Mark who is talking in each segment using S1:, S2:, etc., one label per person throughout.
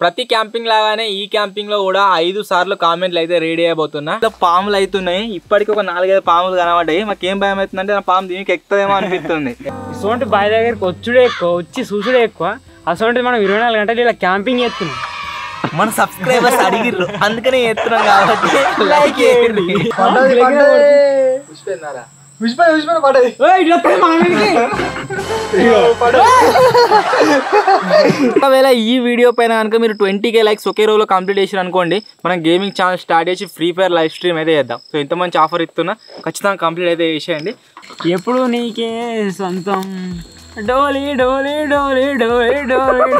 S1: ప్రతి క్యాంపింగ్ లాగానే ఈ క్యాంపింగ్ లో కూడా 5 సార్లు కామెంట్లు అయితే రెడీ అయిపోతున్నా. పాములు అవుతున్నాయి. ఇప్పటికి ఒక 4-5 పాములు కనబడ్డాయి. మాకేం భయం అవుతుందంటే నా పాము దీనికి ఎక్కుతుందేమో అనిపిస్తుంది.
S2: ఇటువంటి బావి దగ్గరికి వచ్చుడే ఎక్కువ, వచ్చి చూసుడే ఎక్కువ. అసలు మనం 24 గంటలు ఇలా క్యాంపింగ్ చేస్తున్నాం.
S1: మన సబ్స్క్రైబర్స్ అడిగిర్రు, అందుకనే చేస్తున్నాం కాబట్టి లైక్ చేయండి. ఒకవేళ ఈ వీడియో పైన కనుక మీరు 20K లైక్స్ ఒకే రోజులో కంప్లీట్ చేసారు అనుకోండి, మనం గేమింగ్ ఛానల్ స్టార్ట్ చేసి ఫ్రీ ఫైర్ లైవ్ స్ట్రీమ్ అయితే చేద్దాం. సో ఇంత మంచి ఆఫర్ ఇస్తున్నా, ఖచ్చితంగా కంప్లీట్ అయితే చేసేయండి.
S2: ఎప్పుడు నీకే సొంతం డోలీ డోలీ డోలీ డోలీ డోలీ.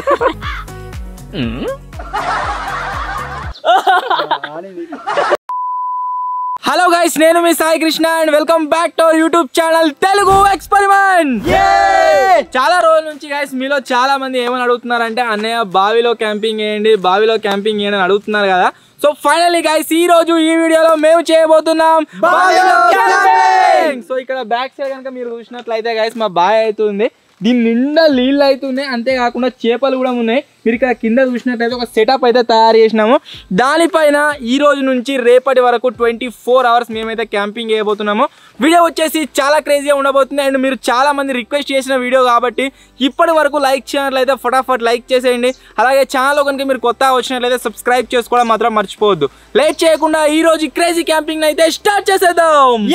S1: హలో గైస్, నేను మీ Sai Krishna and welcome back to our YouTube channel Telugu experiment. చాలా రోజుల నుంచి గైస్ మీలో చాలా మంది ఏమని అడుగుతున్నారంటే, అన్నయ్య బావిలో క్యాంపింగ్ చేయండి, బావిలో క్యాంపింగ్ చేయండి అని అడుగుతున్నారు కదా. సో ఫైనల్లీ గైస్ ఈ రోజు ఈ వీడియోలో మేము చేయబోతున్నాం బావిలో క్యాంపింగ్. సో ఇక్కడ బ్యాక్ సైడ్ కనుక మీరు చూసినట్లయితే గైస్ మా బావి అవుతుంది. దీని నిండా నీళ్ళు అవుతున్నాయి, అంతేకాకుండా చేపలు కూడా ఉన్నాయి. మీరు ఇక్కడ కింద చూసినట్లయితే ఒక సెటప్ అయితే తయారు చేసినాము. దానిపైన ఈ రోజు నుంచి రేపటి వరకు 24 అవర్స్ మేమైతే క్యాంపింగ్ చేయబోతున్నాము. వీడియో వచ్చేసి చాలా క్రేజీగా ఉండబోతుంది. అండ్ మీరు చాలా మంది రిక్వెస్ట్ చేసిన వీడియో కాబట్టి ఇప్పటి వరకు లైక్ చేయనట్లయితే ఫటాఫట్ లైక్ చేసేయండి. అలాగే ఛానల్లో కనుక మీరు కొత్తగా వచ్చినట్లయితే సబ్స్క్రైబ్ చేసుకోవడం మాత్రం మర్చిపోవద్దు. లేట్ చేయకుండా ఈ రోజు క్రేజీ క్యాంపింగ్ అయితే స్టార్ట్ చేసేద్దాం.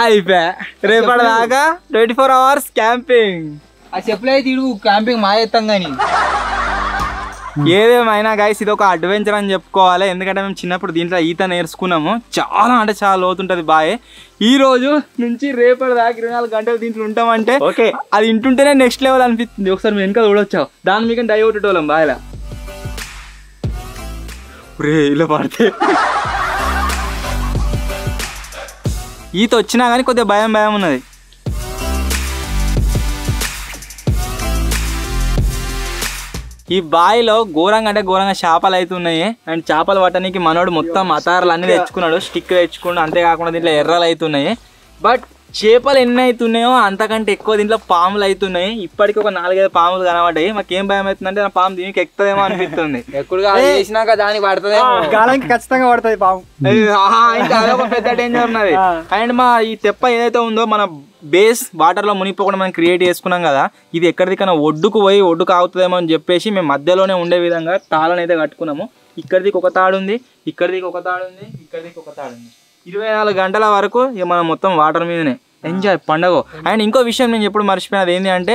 S1: అయిపోయా, రేపటి దాకా 24 అవర్స్ క్యాంపింగ్.
S3: అది చెప్పలేదు ఇడు క్యాంపింగ్ మాయేస్తాం కానీ.
S1: ఏదేమైనా గైస్ ఇది ఒక అడ్వెంచర్ అని చెప్పుకోవాలి. ఎందుకంటే మేము చిన్నప్పుడు దీంట్లో ఈత నేర్చుకున్నాము. చాలా అంటే చాలా లోతుంటది బాయ్. ఈ రోజు నుంచి రేపటి దాకా 24 గంటలు దీంట్లో ఉంటామంటే ఓకే, అది ఇంటుంటేనే నెక్స్ట్ లెవెల్ అనిపిస్తుంది. ఒకసారి మేము వెనక చూడొచ్చావు, దాని మీకు డై కొట్టేటోళ్ళం బాయ్లా. రే ఇలా పడితే ఈత వచ్చినా కానీ కొద్దిగా భయం ఉన్నది. ఈ బావిలో ఘోరంగా అంటే ఘోరంగా చేపలు అయితే ఉన్నాయి. అండ్ చేపలు పట్టడానికి మనోడు మొత్తం అతారాలు అన్ని తెచ్చుకున్నాడు, స్టిక్ తెచ్చుకున్నాడు. అంతేకాకుండా దీంట్లో ఎర్రలు అవుతున్నాయి. బట్ చేపలు ఎన్ని అవుతున్నాయో అంతకంటే ఎక్కువ దీంట్లో పాములు అవుతున్నాయి. ఇప్పటికి ఒక 4-5 పాములు కనబడ్డాయి. మాకేం భయం అవుతుందంటే నా పాము దీనికి ఎక్కుతుందేమో అనిపిస్తుంది.
S3: ఎక్కువగా చేసినాక దానికి పడుతుంది,
S2: గాలానికి ఖచ్చితంగా పడుతుంది పాము.
S1: ఇంకా అదొక పెద్ద డేంజర్ ఉన్నది. అండ్ మా ఈ తెప్ప ఏదైతే ఉందో మన బేస్ వాటర్ లో మునిగిపోకుండా మనం క్రియేట్ చేసుకున్నాం కదా, ఇది ఎక్కడికైనా ఒడ్డుకు పోయి ఒడ్డుకు ఆగుతుందేమో అని చెప్పేసి మేము మధ్యలోనే ఉండే విధంగా తాళని అయితే కట్టుకున్నాము. ఇక్కడికి ఒక తాడు ఉంది, ఇక్కడికి ఒక తాడు ఉంది, ఇక్కడికి ఒక తాడు ఉంది. 24 గంటల వరకు ఇక మనం మొత్తం వాటర్ మీదనే ఎంజాయ్ పండగ. అండ్ ఇంకో విషయం నేను ఎప్పుడు మర్చిపోయినది ఏంటి అంటే,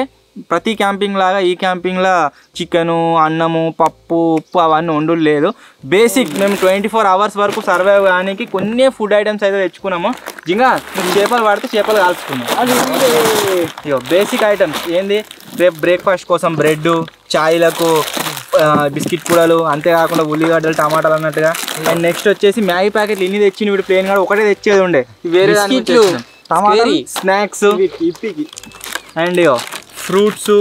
S1: ప్రతి క్యాంపింగ్ లాగా ఈ క్యాంపింగ్లో చికెను, అన్నము, పప్పు, ఉప్పు అవన్నీ వండులు లేదు. బేసిక్ మేము 24 అవర్స్ వరకు సర్వైవ్ కానికి కొన్ని ఫుడ్ ఐటమ్స్ అయితే తెచ్చుకున్నాము. జింగా చేపలు పడితే చేపలు కాల్చుకున్నాం. ఇగో బేసిక్ ఐటమ్స్ ఏంది, రేపు బ్రేక్ఫాస్ట్ కోసం బ్రెడ్, చాయ్లకు బిస్కెట్ కూడలు, అంతేకాకుండా ఉల్లిగడ్డలు, టమాటాలు అన్నట్టుగా. అండ్ నెక్స్ట్ వచ్చేసి మ్యాగీ ప్యాకెట్లు ఇన్ని తెచ్చింది. వీడు ప్లేన్ కూడా ఒకటే తెచ్చేది ఉండే, వేరే స్నాక్స్ అండ్ ఫ్రూట్స్,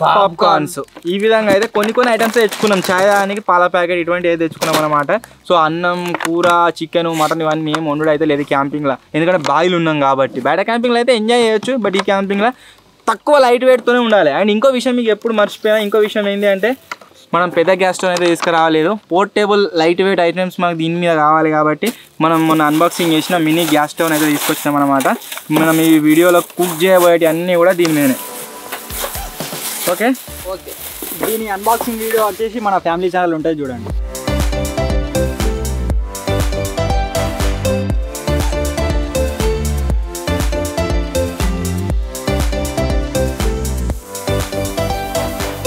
S1: పాప్కార్న్స్, ఈ విధంగా అయితే కొన్ని ఐటమ్స్ తెచ్చుకున్నాం. చాయ్ దానికి పాల ప్యాకెట్ ఇటువంటి అయితే తెచ్చుకున్నాం అనమాట. సో అన్నం, కూర, చికెన్, మటన్ ఇవన్నీ ఏం వండుడు అయితే లేదు క్యాంపింగ్లో, ఎందుకంటే బాయిలు ఉన్నాం కాబట్టి. బయట క్యాంపింగ్లో అయితే ఎంజాయ్ చేయొచ్చు, బట్ ఈ క్యాంపింగ్లో తక్కువ లైట్ వెయిట్తోనే ఉండాలి. అండ్ ఇంకో విషయం మీకు ఎప్పుడు మర్చిపోయినా, ఇంకో విషయం ఏంటి అంటే, మనం పెద్ద గ్యాస్ స్టవ్ అయితే తీసుకురావలేదు. పోర్టేబుల్ లైట్ వెయిట్ ఐటమ్స్ మనకు దీని మీద కావాలి కాబట్టి మనం మొన్న అన్బాక్సింగ్ చేసిన మినీ గ్యాస్ స్టవ్ అయితే తీసుకొచ్చాం అనమాట. మనం ఈ వీడియోలో కుక్ చేయబోయేటి అన్నీ కూడా దీని మీదనే. ఓకే,
S2: దీని అన్బాక్సింగ్ వీడియో వచ్చేసి మన ఫ్యామిలీ ఛానల్ ఉంటుంది చూడండి.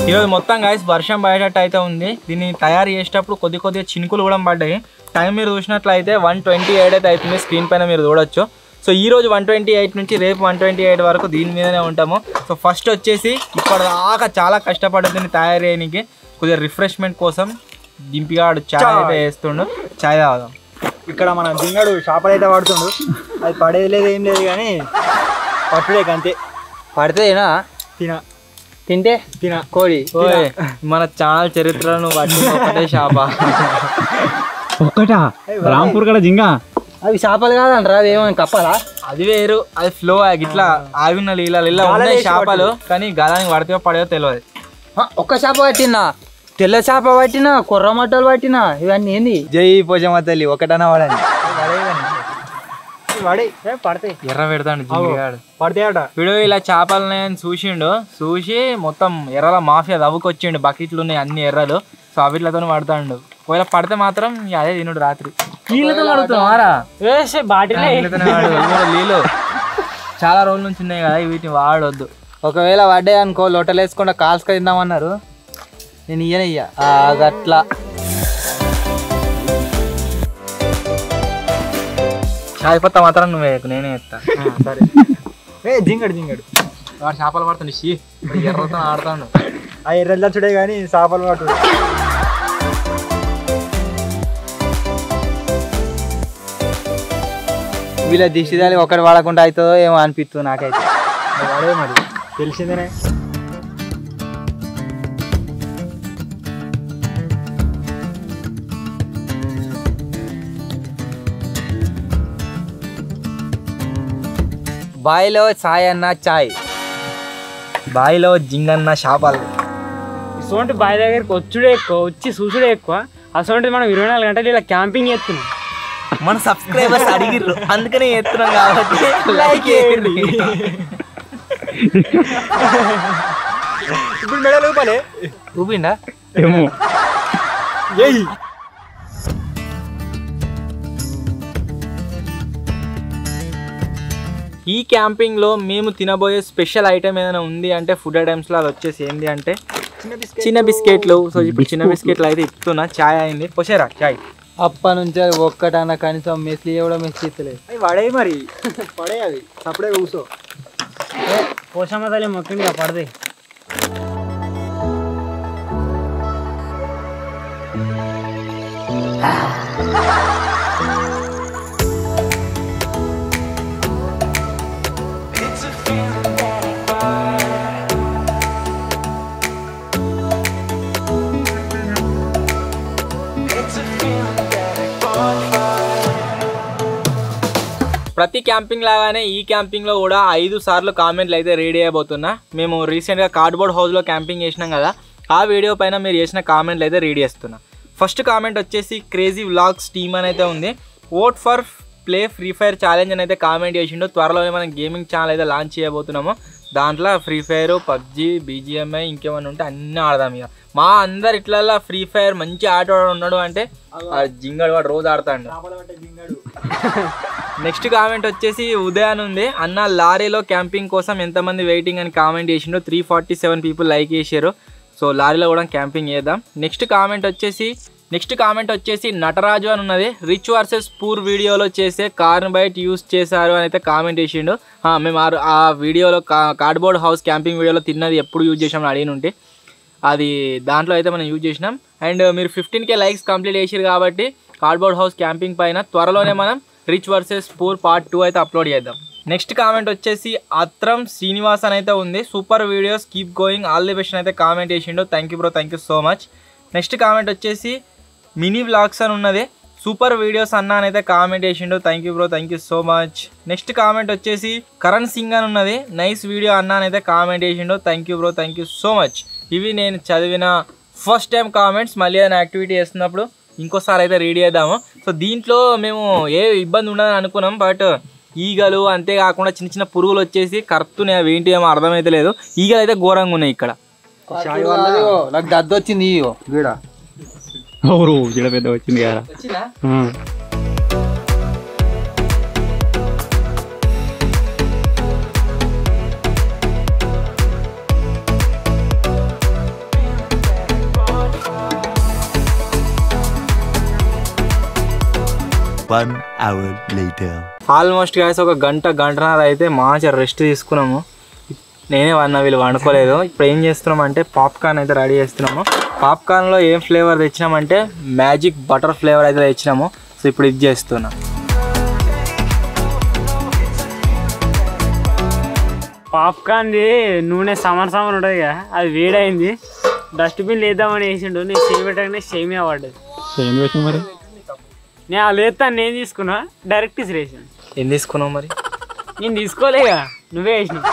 S1: ఈరోజు మొత్తం గాయస్ వర్షం పడేటట్టు అయితే ఉంది. దీన్ని తయారు చేసేటప్పుడు కొద్దిగా చినుకులు కూడా పడ్డాయి. టైం మీరు చూసినట్లయితే 1:28 అయితే అవుతుంది. స్క్రీన్ పైన మీరు చూడొచ్చు. సో ఈ రోజు 1:28 నుంచి రేపు 1:28 వరకు దీని మీదనే ఉంటాము. సో ఫస్ట్ వచ్చేసి ఇప్పటిదాకా చాలా కష్టపడ్డది దీన్ని తయారు చేయడానికి. కొద్దిగా రిఫ్రెష్మెంట్ కోసం దింపిగాడు చాయ్ అయితే వేస్తుండు. చాయ్ తాగుదాం.
S4: ఇక్కడ మన దింగడు చేపలు అయితే పడుతుండు. అది పడేది లేదు ఏం లేదు కానీ పట్టుడే అంతే.
S3: పడితేనా తింటే కోడి.
S1: మన ఛానల్ చరిత్రను బట్టి ఒకటే చేప.
S4: ఒక్కటా రాంపూర్ కూడా జింగా.
S3: అవి చేపలు కాదంటారా, అవి ఏమైనా కప్పలా?
S1: అది వేరు, అది ఫ్లో ఇట్లా ఆగున్న ఇలా ఉన్నాయి చేపలు. కానీ గదానికి పడితే పడేదో తెలియదు.
S3: ఒక్క చేప పట్టినా, తెల్ల చేప పట్టినా, కొర్ర మట్టలు పట్టినా, ఇవన్నీ ఏంది?
S4: జై పోచమ్మ తల్లి ఒకటన్నా వాడని పడతాయి.
S1: ఎర్ర పెడతాడు జింగాడు.
S4: పడతాయట.
S1: వీడు ఇలా చేపలని చూసిండు. చూసి మొత్తం ఎర్రల మాఫియా దవ్వుకొచ్చిండు. బకెట్లు ఉన్నాయి అన్ని ఎర్రలు. సో అవిట్లతో పడతాడు. ఒకవేళ పడితే మాత్రం అదే తినుడు రాత్రి. నీళ్ళతో పడుతున్నారా? నీళ్ళు చాలా రోజుల నుంచి ఉన్నాయి కదా, వీటిని వాడొద్దు.
S3: ఒకవేళ పడ్డాయి అనుకో లొట్టలు వేసుకుంటా కాల్స్క తిందామన్నారు. నేను ఇయ్యనయ్యా గట్లా.
S1: చాయ్ పత్తా మాత్రం నువ్వే, నేనే ఎత్తా.
S4: సరే. జింగడు
S1: వాడు చేపలు పడుతుంది. ఎర్రతో ఆడతాడు.
S4: ఆ ఎర్రలు చూడే కానీ చేపలు పట్టు.
S3: వీళ్ళ దిష్టిదాలి ఒకటి వాడకుండా అవుతుందో ఏమో అనిపిస్తుంది నాకైతే.
S4: వాడే మరి తెలిసిందేనే.
S3: బాయిలో చాయ్ అన్న చాయ్,
S1: బాయిలో జింగన్న చేపలు.
S2: ఇటువంటి బావి దగ్గరికి వచ్చుడే ఎక్కువ, వచ్చి చూసుడే ఎక్కువ. అసలు మనం 24 గంటలు ఇలా క్యాంపింగ్ చేస్తున్నాం.
S1: మన సబ్స్క్రైబర్స్ అడిగిర్రు, అందుకనే చేస్తున్నాం కాబట్టి లైక్ చేయండి.
S4: ఇప్పుడు మెడలు ఊపాలే.
S1: ఊపిండా
S4: ఏమో.
S1: ఈ క్యాంపింగ్లో మేము తినబోయే స్పెషల్ ఐటమ్ ఏదైనా ఉంది అంటే ఫుడ్ ఐటమ్స్లో అది వచ్చేసి ఏంటి అంటే చిన్న బిస్కెట్లు. సో ఇప్పుడు చిన్న బిస్కెట్లు అయితే ఇస్తున్నా. చాయ్ అయింది. పోసారా చాయ్?
S3: అప్పటి నుంచి ఒక్కటన్నా కనీసం మెస్లీ కూడా మెస్లీ ఇస్తలేదు.
S4: అవి పడే మరి పడే, అవి సపడే కూర్చో.
S2: పోషమ్మ తల్లి మొక్కింది పడతాయి.
S1: ప్రతి క్యాంపింగ్ లాగానే ఈ క్యాంపింగ్లో కూడా 5 సార్లు కామెంట్లు అయితే రెడీ అయిపోతున్నా. మేము రీసెంట్గా కార్డ్బోర్డ్ హౌస్లో క్యాంపింగ్ చేసినాం కదా, ఆ వీడియో పైన మీరు చేసిన కామెంట్లు అయితే రెడీ చేస్తున్నా. ఫస్ట్ కామెంట్ వచ్చేసి క్రేజీ వ్లాగ్స్ టీమ్ అని అయితే ఉంది. Vote for play free fire challenge అని అయితే కామెంట్ చేసిండు. త్వరలోనే మనం గేమింగ్ ఛానల్ అయితే లాంచ్ చేయబోతున్నాము. దాంట్లో ఫ్రీ ఫైర్, పబ్జీ, బీజిఎంఐ ఇంకేమైనా ఉంటే అన్నీ ఆడదాం. ఇక మా అందరు ఇట్లా ఫ్రీ ఫైర్ మంచి ఆట ఉన్నాడు అంటే జింగడు వాడు రోజు ఆడతాడు. నెక్స్ట్ కామెంట్ వచ్చేసి ఉదయాన్ ఉంది. అన్న లారీలో క్యాంపింగ్ కోసం ఎంతమంది వెయిటింగ్ అని కామెంట్ చేసిండు. 347 పీపుల్ లైక్ చేశారు. సో లారీలో కూడా క్యాంపింగ్ చేద్దాం. నెక్స్ట్ కామెంట్ వచ్చేసి నటరాజు అని ఉన్నది. రిచ్ వర్సెస్ పూర్ వీడియోలో చేసే కార్న్ బైట్ యూస్ చేశారు అని అయితే కామెంట్ చేసిండు. మేము ఆ వీడియోలో కార్డ్బోర్డ్ హౌస్ క్యాంపింగ్ వీడియోలో తిన్నది ఎప్పుడు యూజ్ చేసామని అడిగినుంటే అది దాంట్లో అయితే మనం యూజ్ చేసినాం. అండ్ మీరు 15K లైక్స్ కంప్లీట్ చేసారు కాబట్టి కార్డ్బోర్డ్ హౌస్ క్యాంపింగ్ పైన త్వరలోనే మనం రిచ్ వర్సెస్ పూర్ పార్ట్ 2 అయితే అప్లోడ్ చేద్దాం. నెక్స్ట్ కామెంట్ వచ్చేసి అత్రం శ్రీనివాస్ అని అయితే ఉంది. Super videos, keep going, all the best అయితే కామెంట్ చేసిండు. Thank you bro, thank you so much. Next comment వచ్చేసి మినీ వ్లాగ్స్ అని ఉన్నది. సూపర్ వీడియోస్ అన్న అని అయితే కామెంట్ చేసిండు. Thank you bro, thank you so much. Next comment వచ్చేసి కరణ్ సింగ్ అని ఉన్నది. నైస్ వీడియో అన్న అని అయితే కామెంట్ చేసిండు. Thank you bro, thank you so much. ఇవి నేను చదివిన ఫస్ట్ టైం కామెంట్స్. మళ్ళీ ఏదైనా యాక్టివిటీ చేస్తున్నప్పుడు ఇంకోసారి అయితే రెడీ చేద్దాము. సో దీంట్లో మేము ఏ ఇబ్బంది ఉండదని అనుకున్నాం. బట్ ఈగలు అంతేకాకుండా చిన్న చిన్న పురుగులు వచ్చేసి కరెక్ట్నే అవి ఏంటి ఏమో అర్థమైతే లేదు. ఈగలు అయితే ఘోరంగా ఉన్నాయి ఇక్కడ.
S3: నాకు దద్దు వచ్చింది.
S4: జడ పెద్ద వచ్చింది కదా.
S5: 1 hour later.
S1: ఆల్మోస్ట్ గాయస్ ఒక గంటన్నర అయితే మంచిగా రెస్ట్ తీసుకున్నాము. నేనే వీళ్ళు వండుకోలేదు. ఇప్పుడు ఏం చేస్తున్నాం అంటే పాప్కార్న్ అయితే రెడీ చేస్తున్నాము. పాప్కార్న్లో ఏం ఫ్లేవర్ తెచ్చినామంటే మ్యాజిక్ బటర్ ఫ్లేవర్ అయితే తెచ్చినాము. సో ఇప్పుడు ఇది చేస్తున్నాం.
S2: పాప్కార్న్ది నూనె సమర్ ఉంటుంది కదా, అది వేడైంది. డస్ట్బిన్ లేద్దామని వేసిండు. నేను చేయి పెట్టగానే సేమియా పడ్డది.
S6: మరి
S2: నేను అది లేస్తాను. నేను తీసుకున్నా డైరెక్ట్ వేసాను.
S1: ఏం తీసుకున్నావు మరి?
S2: నేను తీసుకోలేగా, నువ్వే వేసినావు.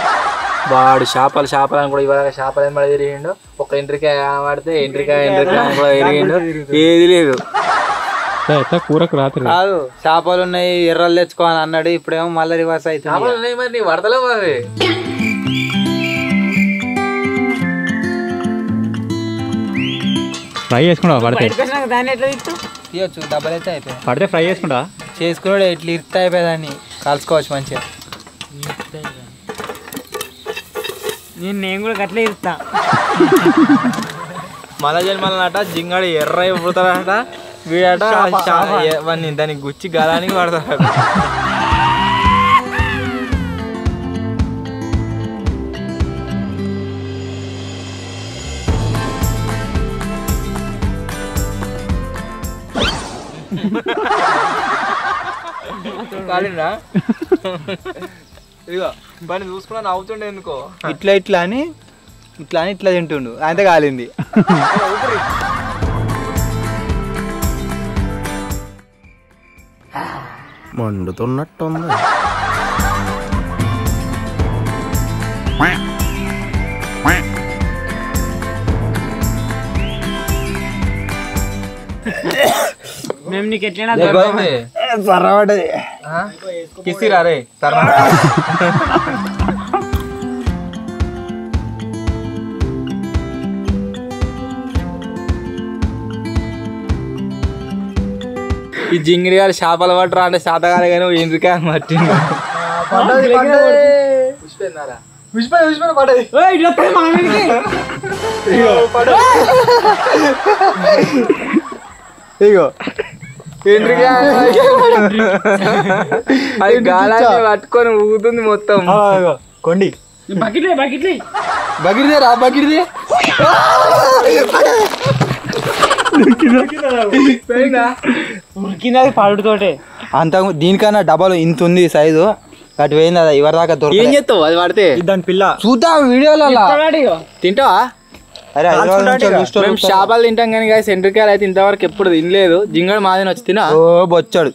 S1: వాడు చేపలు అని కూడా ఇవాళ చేపలు ఏం పడి తిరిగిండు. ఒక ఎంట్రికాయ పడితే ఎంట్రికాయ కూడా తిరిగిండు. ఏది లేదు.
S6: ఎట్లా కూరకు రాత్రి
S3: కాదు, చేపలు ఉన్నాయి ఎర్రలు తెచ్చుకోవాలి అన్నాడు. ఇప్పుడేమో మళ్ళీ రివర్స్ అవుతుంది.
S1: చేపలు ఉన్నాయి మరి, నీ వడతలే మరి.
S6: ఫ్రై చేసుకుంటా పడితే
S2: దాన్ని ఎట్లా తీస్తావు?
S3: తీయొచ్చు, డబ్బులు అయితే అయిపోయాయి.
S6: పడితే ఫ్రై చేసుకుంటా
S3: చేసుకున్నాడు ఇట్లా ఇర్త అయిపోయేదాన్ని కలుసుకోవచ్చు మంచిగా.
S2: నేను కూడా గట్లే ఇస్తా.
S1: మళ్ళా జన్మలనట జింగాడు ఎర్ర పుడతాడట. వీడట దానికి గుచ్చి గలానికి పడతాడు. కాలిందా? ఇదిగో పని చూసుకున్నా నవ్వుతుండే ఎందుకో.
S3: ఇట్లా అని ఇట్లా తింటుండు, అంతే కాలింది.
S5: మండుతున్నట్టుంది.
S2: మేము నీకు ఎట్లైనా
S3: సర్రపడ్డది.
S1: కిసిరా రే సర్. ఈ జింగిడి గారు చేపలు పట్టరా అంటే శాతగానే కానీ ఎందుకే మట్టింది. ఇగో అది గాలాన్ని పట్టుకొని ఊగుతుంది మొత్తం.
S3: కొండి
S2: బకెట్లే బకెట్లే
S3: బగిరిదే రా, బగిరిదే.
S2: ఉరికింది పాడుతోటే.
S3: అంత దీనికన్నా డబల్ ఇంత ఉంది సైజు. అటు పోయింది అది ఎవరి దాకా
S1: ఏం
S3: దొరకదు.
S1: చేస్తావు అది పడితే?
S3: దాని పిల్ల చూద్దాం వీడియోలో.
S1: తింటావా?
S3: అరే
S1: మేము చేపలు తింటాం కానీ గాయ సెంట్రికాయలు అయితే ఇంతవరకు ఎప్పుడు తినలేదు. జింగడు మాదిన వచ్చి తినా.
S3: ఓ బొచ్చాడు.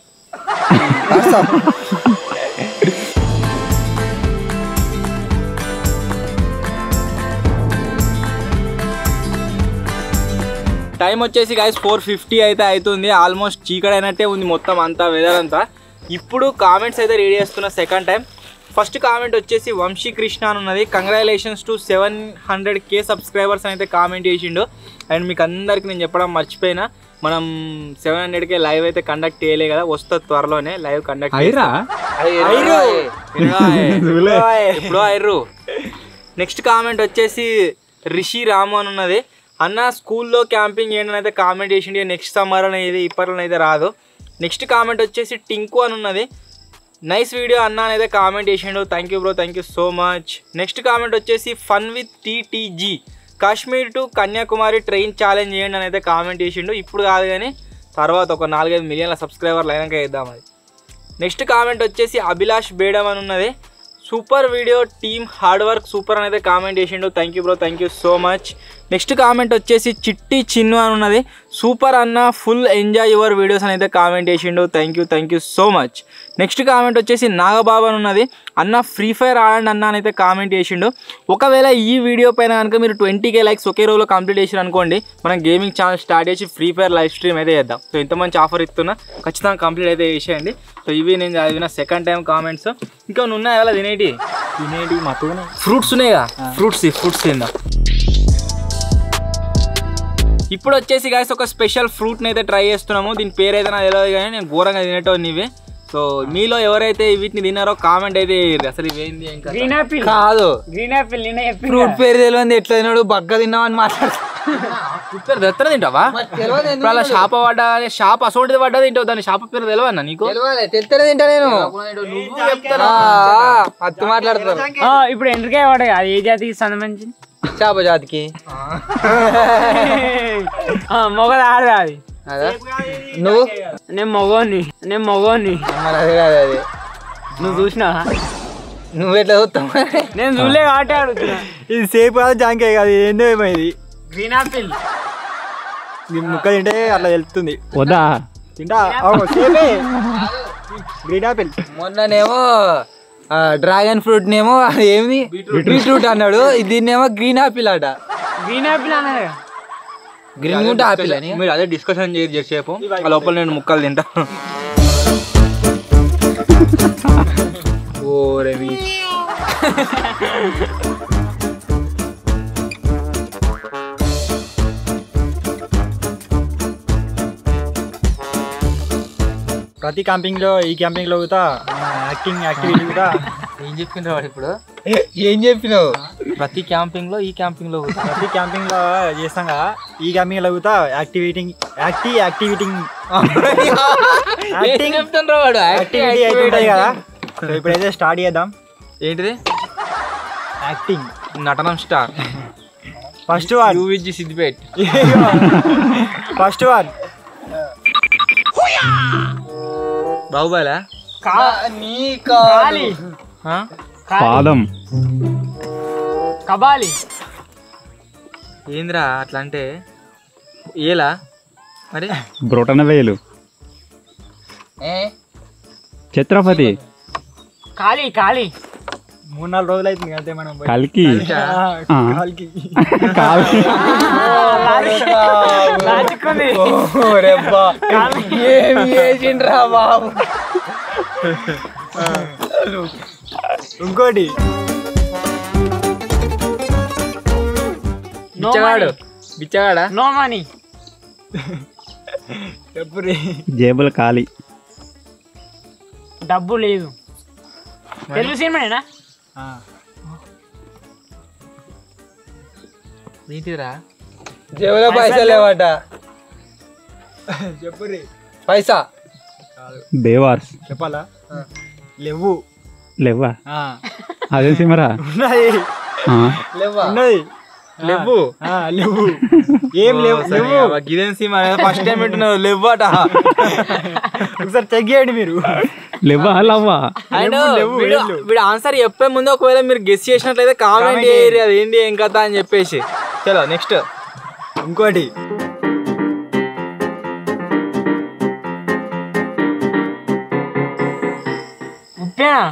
S1: టైం వచ్చేసి గాయస్ 4:50 అయితే అవుతుంది. ఆల్మోస్ట్ చీకడైనట్టే ఉంది మొత్తం అంతా వెదర్ అంతా. ఇప్పుడు కామెంట్స్ అయితే రీడ్ చేస్తున్నా సెకండ్ టైం. ఫస్ట్ కామెంట్ వచ్చేసి వంశీ కృష్ణ అని ఉన్నది. కంగ్రాచులేషన్స్ టు 700K సబ్స్క్రైబర్స్ అని అయితే కామెంట్ చేసిండు. అండ్ మీకు అందరికి నేను చెప్పడం మర్చిపోయినా, మనం 700K లైవ్ అయితే కండక్ట్ చేయలే కదా, వస్తుంది త్వరలోనే లైవ్ కండక్ట్. ఇప్పుడు అయిర్రు. నెక్స్ట్ కామెంట్ వచ్చేసి రిషి రాము అని ఉన్నది. అన్న స్కూల్లో క్యాంపింగ్ చేయండి అని అయితే కామెంట్ చేసిండు. నెక్స్ట్ సమ్మర్ అనేది ఇప్పట్లో అయితే రాదు. నెక్స్ట్ కామెంట్ వచ్చేసి టింకు అని ఉన్నది. నైస్ వీడియో అన్న అనేది కామెంట్ చేసిండు. Thank you bro, thank you so much. Next comment వచ్చేసి fun with TTG Kashmir to Kanyakumari train challenge చేయండి అని అయితే కామెంట్ చేసిండు. ఇప్పుడు కాదు కానీ తర్వాత ఒక 4-5 మిలియన్ల సబ్స్క్రైబర్లు అయినాక వేద్దాం అది. నెక్స్ట్ కామెంట్ వచ్చేసి అభిలాష్ బేడం అని ఉన్నది. Super video team hard work super అని అయితే కామెంట్ చేసిండు. Thank you bro, thank you so much. Next comment వచ్చేసి చిట్టి చిన్ను అని ఉన్నది. సూపర్ అన్న, ఫుల్ ఎంజాయ్ యువర్ వీడియోస్ అని అయితే కామెంట్ చేసిండు. Thank you so much. Next comment వచ్చేసి నాగబాబు అని ఉన్నది. అన్న ఫ్రీ ఫైర్ ఆడండి అన్న అని అయితే కామెంట్ చేసిండు. ఒకవేళ ఈ వీడియో పైన కనుక మీరు 20K లైక్స్ ఒకే రోజులో కంప్లీట్ చేసారు అనుకోండి, మనం గేమింగ్ ఛానల్ స్టార్ట్ చేసి ఫ్రీ ఫైర్ లైవ్ స్ట్రీమ్ అయితే చేద్దాం. సో ఇంత మంచి ఆఫర్ ఇస్తున్నా, ఖచ్చితంగా కంప్లీట్ అయితే చేసేయండి. సో ఇవి నేను చదివిన సెకండ్ టైం కామెంట్స్. ఇంకా ఉన్నాయి కదా తినేటి మాకు ఫ్రూట్స్ ఉన్నాయిగా, ఫ్రూట్స్ తిందా. ఇప్పుడు వచ్చేసి గాయస్ ఒక స్పెషల్ ఫ్రూట్ని అయితే ట్రై చేస్తున్నాము. దీని పేరు అయితే నాకు తెలియదు కానీ నేను ఘోరంగా తినేటోని. ఇవి సో మీలో ఎవరైతే వీటిని తిన్నారో కామెంట్ అయితే అసలు ఇవేంది ఇంకా
S2: గ్రీన్ యాపిల్
S3: కాదు
S2: గ్రీన్ యాపిల్ నిన్న చెప్పి
S3: ఫ్రూట్ పేరు తెలియదు ఎట్లా తిన్నాడు బగ్గ తిన్నామని మాట్లాడుతున్నాడు.
S1: దత్తన తింటావా ఇప్పుడు అలా షాప పడ్డా షాప్ అసోంటిది పడ్డా తింటావు దాని షాప పేరు తెలియవన్నా నీకు
S3: తెలుస్తూనే తింటా నేను అత్తు మాట్లాడుతాను.
S2: ఇప్పుడు ఎండ్రికాయ వాడే అది ఏ జాతికి సంబంధించి
S3: చేప జాతికి
S2: మొగది ఆడదా అది
S3: నువ్వు
S2: నేను మొగోని
S3: మరి అది కాదు అది
S2: నువ్వు చూసినావా
S3: నువ్వు ఎట్లా చూస్తావు
S2: నేను చూడలే కాబట్టి అడుగుతున్నా
S4: ఇది సేపు కాదు జాంకాయ కాదు ఏందో ఏమో ఇది
S2: గ్రీన్ యాపిల్
S4: ముక్క తింటే అట్లా తెలుస్తుంది
S6: వద్దా
S4: తింటా సేపే గ్రీన్ ఆపిల్.
S3: మొన్ననేమో డ్రాగన్ ఫ్రూట్ నేమో ఏమి బీట్రూట్ అన్నాడు దీన్నేమో గ్రీన్ ఆపిల్ అట.
S2: గ్రీన్ యాపిల్ అన్నాడు
S3: గ్రీన్ ఉంటే ఆపిల్ అని
S1: మీరు అదే డిస్కషన్ చేసేపు ఆ లోపల నేను ముక్కలు తింటా. ఓరే
S4: ప్రతి క్యాంపింగ్ లో ఈ క్యాంపింగ్ లో కూడా యాక్టివిటీ కూడా
S3: ఏం చెప్తున్నావు ఇప్పుడు ఏం చెప్పినావు
S1: ప్రతి క్యాంపింగ్ లో ఈ క్యాంపింగ్ లో
S4: ప్రతి క్యాంపింగ్ లో చేస్తాం కదా ఈ క్యాంపింగ్ లో కూడా యాక్టివిటీ అవుతుంటాయి కదా. సో ఇప్పుడైతే స్టార్ట్ చేద్దాం.
S1: ఏంటిది
S4: యాక్టింగ్
S1: నటనం స్టార్.
S4: ఫస్ట్ వన్
S1: యూవిజి సిద్దిపేట్.
S4: ఫస్ట్ వన్
S1: బాహుబలా
S2: కాలి
S6: పాదం
S2: కబాలి
S1: ఏంద్రా అట్లా అంటే ఏలా మరి
S6: బ్రొటన వేలు ఛత్రపతి
S2: కాలి
S4: 3-4 రోజులు అవుతుంది అంతే మనం పోయి.
S6: కల్కి
S4: కాలికి.
S2: రాజుకుంది
S3: ఏమి చేసిండ్రా బాబు.
S4: ఇంకోటి
S1: బిచ్చగాడా
S2: నో మనీ
S4: చెప్పు
S6: జేబుల ఖాళీ
S2: డబ్బు లేదు. తెలుగు సినిమానేనా
S1: ఏంటిరా
S3: జేబులో పైసలు లేవట.
S4: చెప్పు
S3: పైసా
S6: బేవార్స్
S4: చెప్పాలా లేవు
S6: లేవా అదే సిమరా
S4: ఉన్నది
S3: లేవా
S4: ఉన్నది
S1: లేవు
S4: లేవు ఏం లేవు లేవు
S1: గిదేం సీమా ఫస్ట్ టైం వింటున్నారు లేవట.
S4: ఒకసారి చెక్ చేయండి మీరు.
S6: లేవా లవ్వా
S1: వీడు ఆన్సర్ చెప్పే ముందు ఒకవేళ మీరు గెస్ చేసినట్లయితే కామెంట్ చేయరు అది ఏంటి ఏం కథ అని చెప్పేసి. చలో నెక్స్ట్
S4: ఇంకోటి
S2: ఉప్పేనా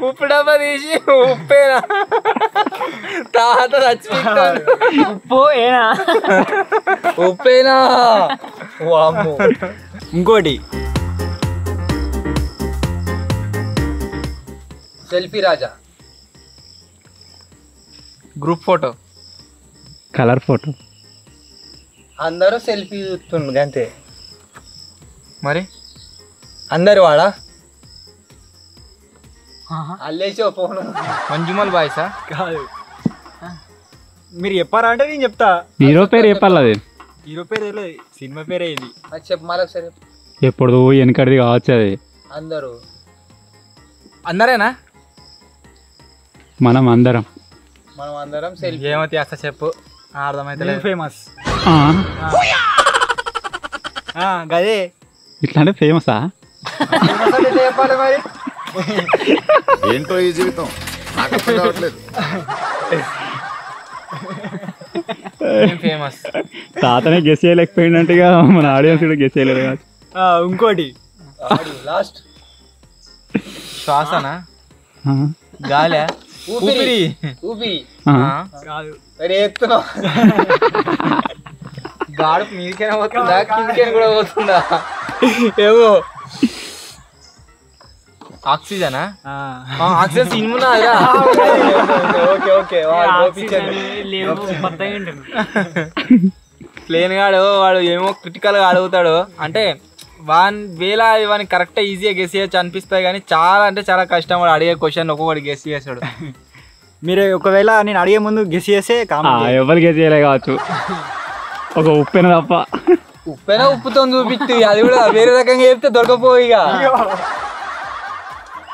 S1: ఉప్పు డబ్బా తీసి ఉప్పేనా తాత చచ్చిపోతాడు.
S2: ఉప్పు ఏనా
S3: ఉప్పేనా
S4: ఇంకోటి
S3: సెల్ఫీ రాజా
S1: గ్రూప్ ఫోటో
S6: కలర్ ఫోటో
S3: అందరూ సెల్ఫీ చూస్తుండ్రు అంతే.
S1: మరి
S3: అందరు వాడా అల్లేసి ఫోన్
S1: మంజుమల్ బాయ్సా
S4: కాదు. మీరు చెప్పారా అంటే నేను చెప్తా.
S6: హీరో పేరు చెప్పాలి అది.
S4: హీరో పేరు తెలియదు సినిమా పేరే ఇది.
S3: చెప్పు మరొకసారి.
S6: ఎప్పుడు వెనకడిది కావచ్చు అది.
S3: అందరూ
S1: అందరేనా
S6: మనం అందరం
S3: సెల్ఫీ
S1: ఏమో చేస్తా చెప్పు అర్థమైతే
S4: ఫేమస్
S6: ఆ,
S4: గదే
S6: ఇట్లా అంటే ఫేమసా
S3: చెప్పాలి మరి.
S5: ఏంటో ఈ జీవితం నాకు అర్థం కావట్లేదు.
S1: ఫేమస్
S6: తాతనే గెస్ చేయలేకపోయిందంటే ఇక మన ఆడియన్స్ కూడా గెస్ చేయలేరు కావచ్చు.
S4: ఇంకోటి
S3: లాస్ట్
S1: శ్వాసనా
S6: ఆ,
S1: గాలి ఊపిరి
S3: ఊపిరి
S6: ఆ,
S4: కాదు.
S3: మరి ఎత్తున్నావు
S1: గాడు మీదికైనా పోతుందా కిందికైనా కూడా పోతుందా
S3: ఏమో
S1: ఆక్సిజనా ఆక్సిజన్ సినిమా
S3: ఓకే ఓకే
S2: లేవు కొత్తగా ఉంటుంది.
S1: ప్లేన్ గాడు వాడు ఏమో క్రిటికల్ గా అడుగుతాడు అంటే వేళ వానికి కరెక్ట్ ఈజీగా గెస్ చేయొచ్చు అనిపిస్తాయి కానీ చాలా అంటే చాలా కష్టం వాడు అడిగే క్వశ్చన్ ఒక్కొక్కటి గెస్ చేస్తాడు.
S4: మీరు ఒకవేళ నేను అడిగే ముందు గెస్ చేస్తే
S6: ఎవరు గెస్ చేయలే కావచ్చు ఒక ఉప్పెన తప్ప.
S3: ఉప్పెన ఉప్పుతో చూపిస్తుంది అది కూడా వేరే రకంగా చెప్తే దొరకపోవు ఇక.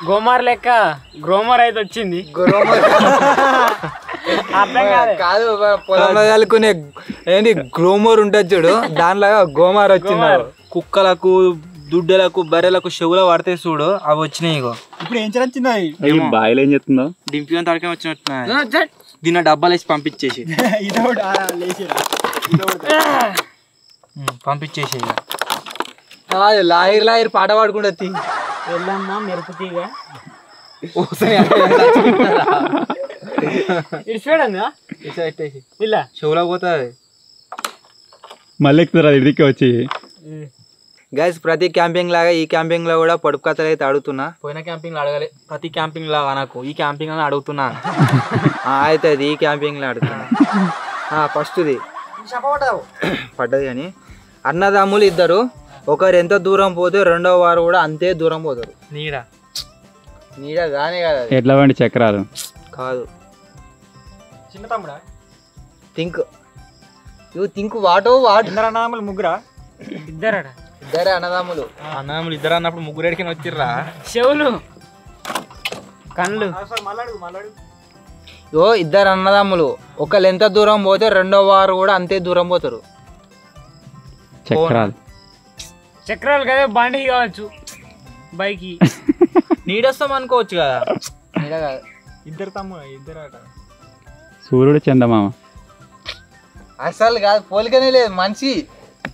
S2: గోమార్ లెక్క గ్రోమర్ అయితే వచ్చింది.
S3: కాదు పొలంలో చల్లుకునే ఏంటి గ్రోమోర్ ఉంటుంది చూడు దానిలో గోమార్ వచ్చింది.
S1: కుక్కలకు దుడ్డలకు బర్రెలకు చెవులో పడితే చూడు అవి వచ్చినాయి. ఇగో
S4: ఇప్పుడు ఏం వచ్చింది
S6: బాయిలు ఏం చెప్తుందో
S1: డింపి అంత అడిగే వచ్చినట్టున్నాయి. దీన్ని డబ్బాలు వేసి పంపించేసి పంపించేసి
S3: లాయర్ లాయర్ పాట పాడుకుంటా
S2: వెళ్ళమ్మా మెరుపుతీగా ఇలా
S1: చెవులో పోతుంది
S6: మళ్ళీ ఎక్కుతారు ఇదికి వచ్చి.
S3: గైస్ ప్రతి క్యాంపింగ్ లాగా ఈ క్యాంపింగ్ లో కూడా పొడుపు కథలు అయితే అడుగుతున్నా.
S1: పోయిన క్యాంపింగ్ లో అడగలే ప్రతి క్యాంపింగ్ లాగా నాకు ఈ క్యాంపింగ్ లో అడుగుతున్నా.
S3: అయితే అది ఈ క్యాంపింగ్ లో అడుగుతున్నా. ఫస్ట్ది పడ్డది కానీ అన్నదమ్ములు ఇద్దరు ఒకరు ఎంత దూరం పోతే రెండో వారు కూడా అంతే దూరం పోతారు.
S1: నీడ
S3: నీడ గానే కదా
S6: ఎట్లా వండి చక్రాలు
S3: కాదు.
S4: చిన్న తమ్ముడా
S3: థింక్ యూ థింక్ వాటో వాట్.
S4: అన్నదమ్ములు ముగ్గురా?
S2: ఇద్దరట.
S3: ఇద్దరే అన్నదమ్ములు.
S1: అన్నదమ్ములు ఇద్దరు అన్నప్పుడు ముగ్గురేడికి వచ్చిర్రా.
S2: చెవులు కళ్ళు
S3: ఇద్దరు అన్నదమ్ములు ఒకళ్ళు ఎంత దూరం పోతే రెండో వారు కూడా అంతే దూరం పోతారు.
S6: చక్రాలు
S2: చక్రాలు కదా బండి కావచ్చు బైక్.
S1: నీడొస్తాం అనుకోవచ్చు కదా.
S3: నీడ కాదు.
S4: ఇద్దరు తమ్ముడు ఇద్దరు
S6: సూర్యుడు చందమామ
S3: అసలు కాదు పోలికనే లేదు. మనిషి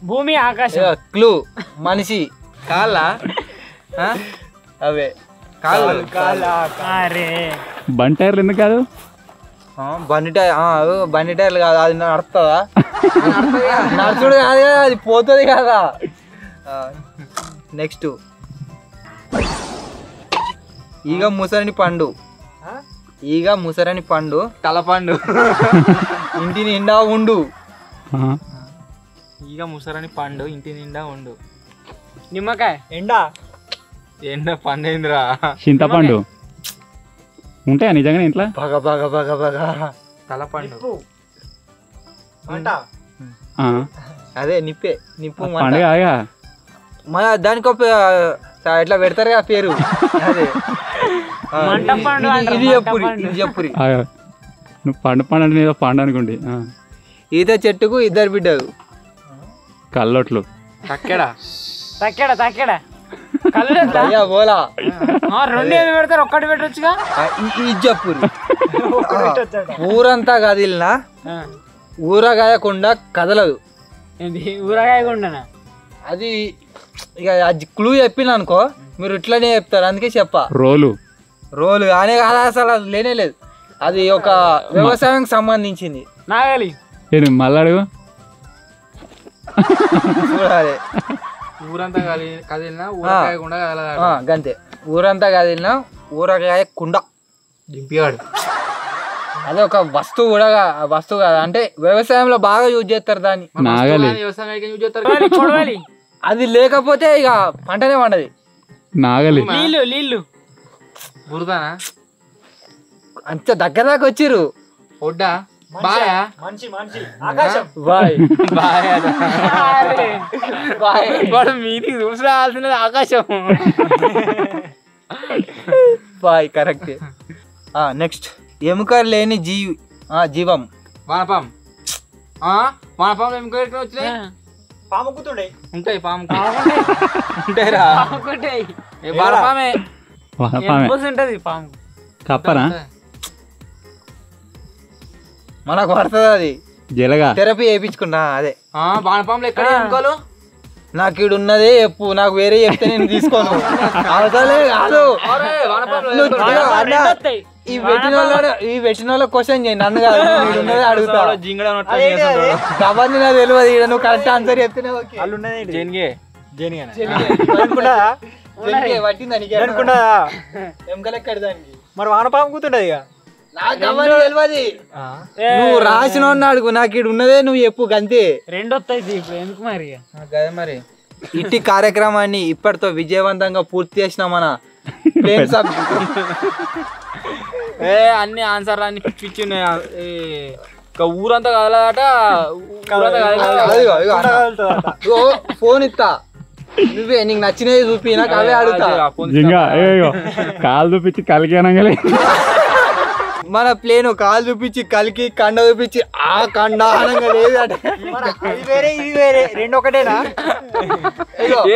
S2: భూమి ఆకాశం
S3: క్లూ మనిషి
S1: కాళ్ళ
S3: అవే
S1: కాళ్ళు
S2: అరే
S6: బండి టైర్లు ఎందుకు కాదు?
S3: బండి టైర్ బండి టైర్లు కాదు. అది నడుస్తుందా? నడుచుడు కాదు కదా అది పోతుంది కదా. నెక్స్ట్ ఈగ ముసరని పండు. ఈగ ముసరని పండు
S1: తలపండు
S3: ఇంటి నిండా ఉండు.
S1: ఈగ ముసరని పండు ఇంటి నిండా ఉండు.
S2: నిమ్మకాయ
S1: ఎండ పండేంద్రా.
S6: చింతపండు ఉంటాయా నిజంగా ఇంట్లో?
S3: బగ బగ బగ బగ
S1: తలపండు
S3: అదే నిప్పే నిప్పు
S6: పండుగ
S3: మన దానికి ఇట్లా పెడతారు ఆ పేరు. అదే ఇది చెప్పురి ఇది చెప్పురి.
S6: నువ్వు పండు పండు అంటే ఏదో పండు అనుకోండి.
S3: ఈత చెట్టుకు ఇద్దరు బిడ్డలు.
S6: కల్లొట్లు
S1: తక్కెడా
S2: తక్కెడ తక్కెడ కళ్ళు
S3: బోలా
S2: రెండు ఏది పెడతారు ఒక్కటి పెట్టొచ్చుగా.
S3: ఇది చెప్పురి. ఊరంతా కదిలినా ఊరగాయకుండా కదలదు.
S2: ఏంటి ఊరగాయ ఉండనా?
S3: అది ఇక అది క్లూ చెప్పిన అనుకో మీరు ఇట్లనే చెప్తారు. అందుకే చెప్పా.
S6: రోలు
S3: రోలు అనే కాదు అసలు అది లేనే లేదు. అది ఒక వ్యవసాయానికి సంబంధించింది.
S2: నాగలి
S6: నేను మళ్ళీ అడుగు.
S3: చూడాలి.
S1: ఊరంతా కదిలినా ఊరగాయ కుండా
S3: గంతే. ఊరంతా కదిలినా ఊరగాయ కుండ.
S1: దింపిగాడు.
S3: అదే ఒక వస్తువు కూడా వస్తువు కాదు అంటే వ్యవసాయంలో బాగా యూజ్ చేస్తారు దాన్ని.
S6: నాగలి
S2: కొడవలి
S3: అది లేకపోతే ఇక పంటనే పండది.
S6: నాగలి
S2: నీళ్ళు నీళ్ళు
S1: బురదానా
S3: అంత దగ్గర దాకా వచ్చిర్రు.
S1: ఒడ్డా బాయా
S3: బాయ్
S1: వాడు మీది చూసి రావాల్సినది ఆకాశం.
S3: Bye correct. నెక్స్ట్ ఎముకలు లేని జీవం.
S1: వానపాం. వానపాం ఎముక వచ్చినాయి.
S4: పాము కూతుండే
S1: ఉంటాయి. పాము ఉంటాయిరా. వానపామే
S2: ఉంటది పాము.
S6: కప్పనా
S3: మనకు పడుతుంది అది.
S6: జలగా
S3: థెరపీ వేయించుకున్నా. అదే
S1: వానపాములు ఎక్కడ ఎముకలు?
S3: నాకు ఇక్కడ ఉన్నదే చెప్పు. నాకు వేరే చెప్తే నేను తీసుకోను. అవసరలే కాదు. ఈ పెట్టిన వాళ్ళ క్వశ్చన్ చేయండి నన్ను కాదు. ఉన్నదే అడుగుతా. కబర్ని నాకు తెలియదు. ఇక్కడ నువ్వు కరెక్ట్ ఆన్సర్ చెప్తేనే పట్టిందా ఎముకలు ఎక్కడ దానికి?
S4: మరి వానపాము కూతుండదు ఇక.
S3: నువ్వు రాసిన అడుగు నాకు ఇక్కడ ఉన్నదే నువ్వు చెప్పు గంతే
S2: 2 వస్తాయి ఇప్పుడు ఎందుకు మరి
S3: కదా మరి ఇట్టి కార్యక్రమాన్ని ఇప్పటితో విజయవంతంగా పూర్తి చేసిన మన
S1: అన్ని ఆన్సర్లు అన్ని పిచ్చి ఉన్నాయి. ఊరంతా కదలదట.
S3: ఫోన్ ఇస్తా నువ్వే నీకు నచ్చినవి చూపి నాకు అవే అడుగుతా.
S6: కాలు చూపించి కలిగానంగలే
S3: మన ప్లేన్ కాలు చూపించి కలికి కండ చూపించి ఆ కండ అనంగా లేదు అట.
S4: వేరే ఇది వేరే 2 ఒకటేనా?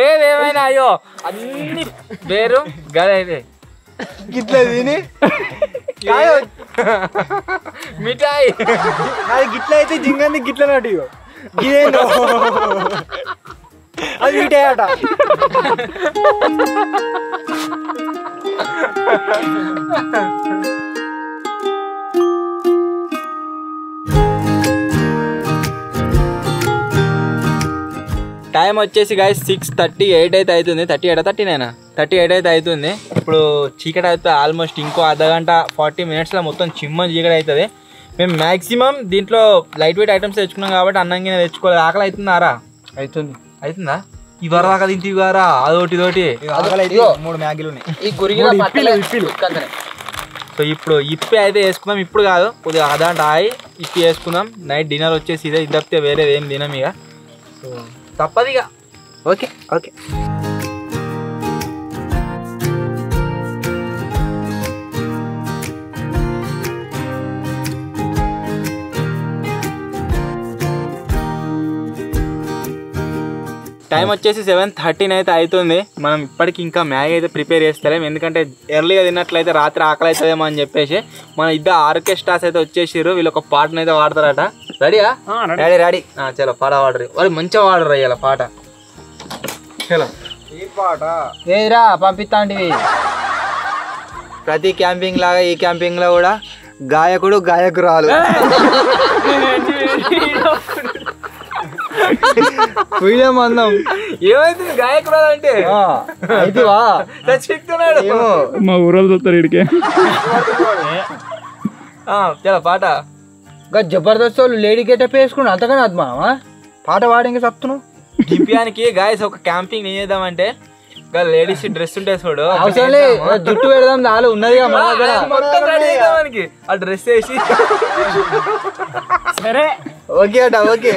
S1: ఏదేమైనా అయ్యో అన్ని వేరు గదే
S3: గిట్ల తిని
S1: మిఠాయి
S4: అది గిట్ల అయితే జింగంది గిట్ల నాటి గిదేందో అది మిఠాయి అట.
S1: టైం వచ్చేసి గాయస్ 6:38 అయితే అవుతుంది. 38 అయితే అవుతుంది. ఇప్పుడు చీకటి అవుతుంది ఆల్మోస్ట్. ఇంకో అర్ధగంట 40 minutesలో మొత్తం చిమ్మని చీకటి అవుతుంది. మేము మ్యాక్సిమం దీంట్లో లైట్ వెయిట్ ఐటమ్స్ తెచ్చుకున్నాం కాబట్టి అన్నంగా తెచ్చుకోలేదు. ఆకలి అవుతుందారా? అవుతుందా? ఇవర దాకా తింటివి గారా అదోటి ఇదోటి
S4: 3 మ్యాగీలు ఉన్నాయి.
S1: సో ఇప్పుడు ఇప్పి అయితే వేసుకుందాం. ఇప్పుడు కాదు కొద్దిగా అర్ధగంట ఆగి ఇప్పి వేసుకుందాం. నైట్ డిన్నర్ వచ్చేసి ఇదే. ఇది తప్పితే వేరేది ఏం తినం ఇక. సో తప్పదిగా.
S3: ఓకే ఓకే
S1: టైం వచ్చేసి 7:13 అయితే అవుతుంది. మనం ఇప్పటికి ఇంకా మ్యాగీ అయితే ప్రిపేర్ చేస్తలేం. ఎందుకంటే ఎర్లీగా తిన్నట్లయితే రాత్రి ఆకలి అవుతుందేమో అని చెప్పేసి మన ఇద్దరు ఆర్కెస్ట్రాస్ అయితే వచ్చేసారు. వీళ్ళు ఒక పాటను అయితే వాడతారట. రెడీయా? రెడీ. చలో పాట వాడరు. వాళ్ళు మంచిగా వాడరు అయ్యాల పాట. చలో
S3: ఏరా పంపిస్తాంటివి. ప్రతి క్యాంపింగ్ లాగా ఈ క్యాంపింగ్ లో కూడా గాయకుడు గాయకురాలు అందం.
S1: ఏమైతుంది గాయకురాలు అంటే?
S3: అయితేవా
S1: చెప్తున్నాడు.
S6: మా ఊరోళ్ళు చూస్తారు ఇడికే.
S1: చలో పాట.
S3: జబర్దస్త్ వాళ్ళు లేడీ గెటప్ వేసుకున్నాడు అంతగానే అది మావా పాట పాడి ఇంకా చెప్తున్నావు.
S1: దింపియానికి గాయస్ ఒక క్యాంపింగ్ ఏం చేద్దామంటే లేడీస్ డ్రెస్ ఉంటే చూడు
S3: అవసరం జుట్టు పెడదాం నాలు ఉన్నదిగా మన దగ్గర.
S1: ఆ డ్రెస్ వేసి
S2: సరే
S3: ఓకే అట ఓకే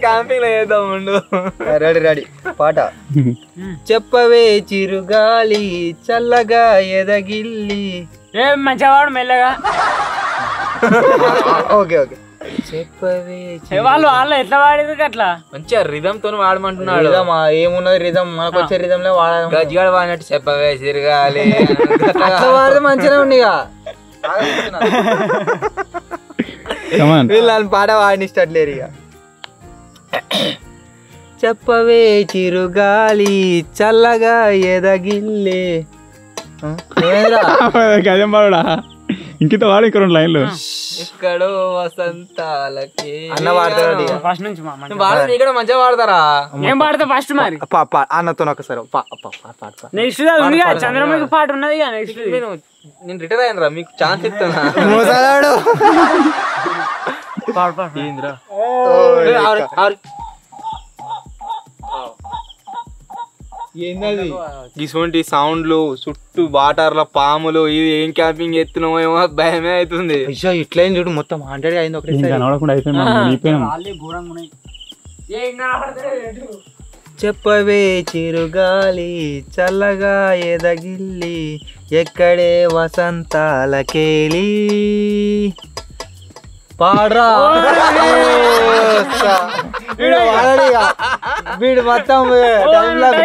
S1: క్యాంపింగ్ లో చేద్దాం. ఉండు
S3: రెడీ పాట. చెప్పవే చిరుగాలి చల్లగా ఎదగిల్లి.
S2: ఏం మంచిగా వాడు మెల్లగా.
S3: ఓకే ఓకే చెప్పవే.
S2: వాళ్ళు ఎట్లా వాడేది అట్లా
S1: మంచిగా రిధమ్ తో వాడమంటున్నాడు.
S3: ఏమున్నది రిధం మనకు వచ్చే రిధం లో వాడాలి.
S1: గజ్జిగాడు వాడినట్టు చెప్పవే చిరగాలి
S3: అట్లా వాడితే మంచిగా ఉంది. వీళ్ళని పాట వాడినిస్తట్లేరు ఇక. చెప్పవే చిరుగాలి చల్లగా ఎదగిల్లి.
S6: గజం పాడుడా ఇంకిత వాడు ఇక్కడ 2 లైన్లు.
S1: ఎక్కడో వసంతాలకి
S3: అన్న వాడతాడు
S2: ఫస్ట్ నుంచి
S1: ఇక్కడ మంచిగా వాడతారా?
S2: ఏం పాడతా ఫస్ట్ మరి
S3: అన్నతో ఒకసారి
S2: నెక్స్ట్ చంద్రముఖి పాట ఉన్నది. నెక్స్ట్
S1: నేను రిటైర్ అయినరా మీకు ఛాన్స్ ఇస్తాను. ఇటువంటి సౌండ్లు చుట్టూ వాటర్ల పాములు ఇది ఏం క్యాంపింగ్ ఎత్తున్నామో ఏమో భయమే అవుతుంది.
S3: ఇట్లా చూడు మొత్తం 100 అయింది ఒకటి. చెప్పవే చిరుగాలి చల్లగా ఎదగిల్లి ఎక్కడే వసంతాలకేలి. పాడరా వీడు మొత్తం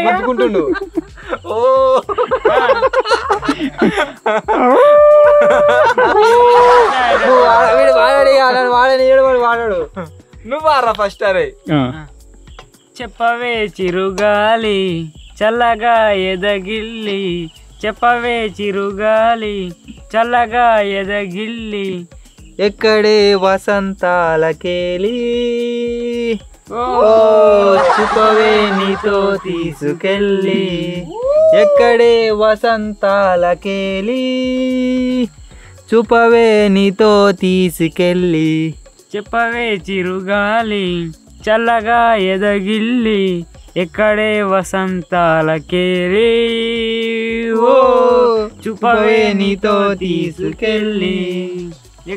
S3: గుంజుకుంటుండు. వీడు వాడాడు వాడని వాడాడు.
S1: నువ్వు వాడరా ఫస్ట్. అరే
S2: చెప్పవే చిరుగాలి చల్లగా ఎదగిల్లి. చెప్పవే చిరుగాలి చల్లగా ఎదగిల్లి
S3: ఎక్కడే వసంతాలకేలి. చూపవే నీతో తీసుకెళ్ళి ఎక్కడే వసంతాలకేలి. చూపవే నీతో తీసుకెళ్ళి
S2: చెప్పవే చిరుగాలి చల్లగా ఎదగిల్లి ఎక్కడే వసంతాలకేరి ఓ చూపవే నీతో తీసుకెళ్ళి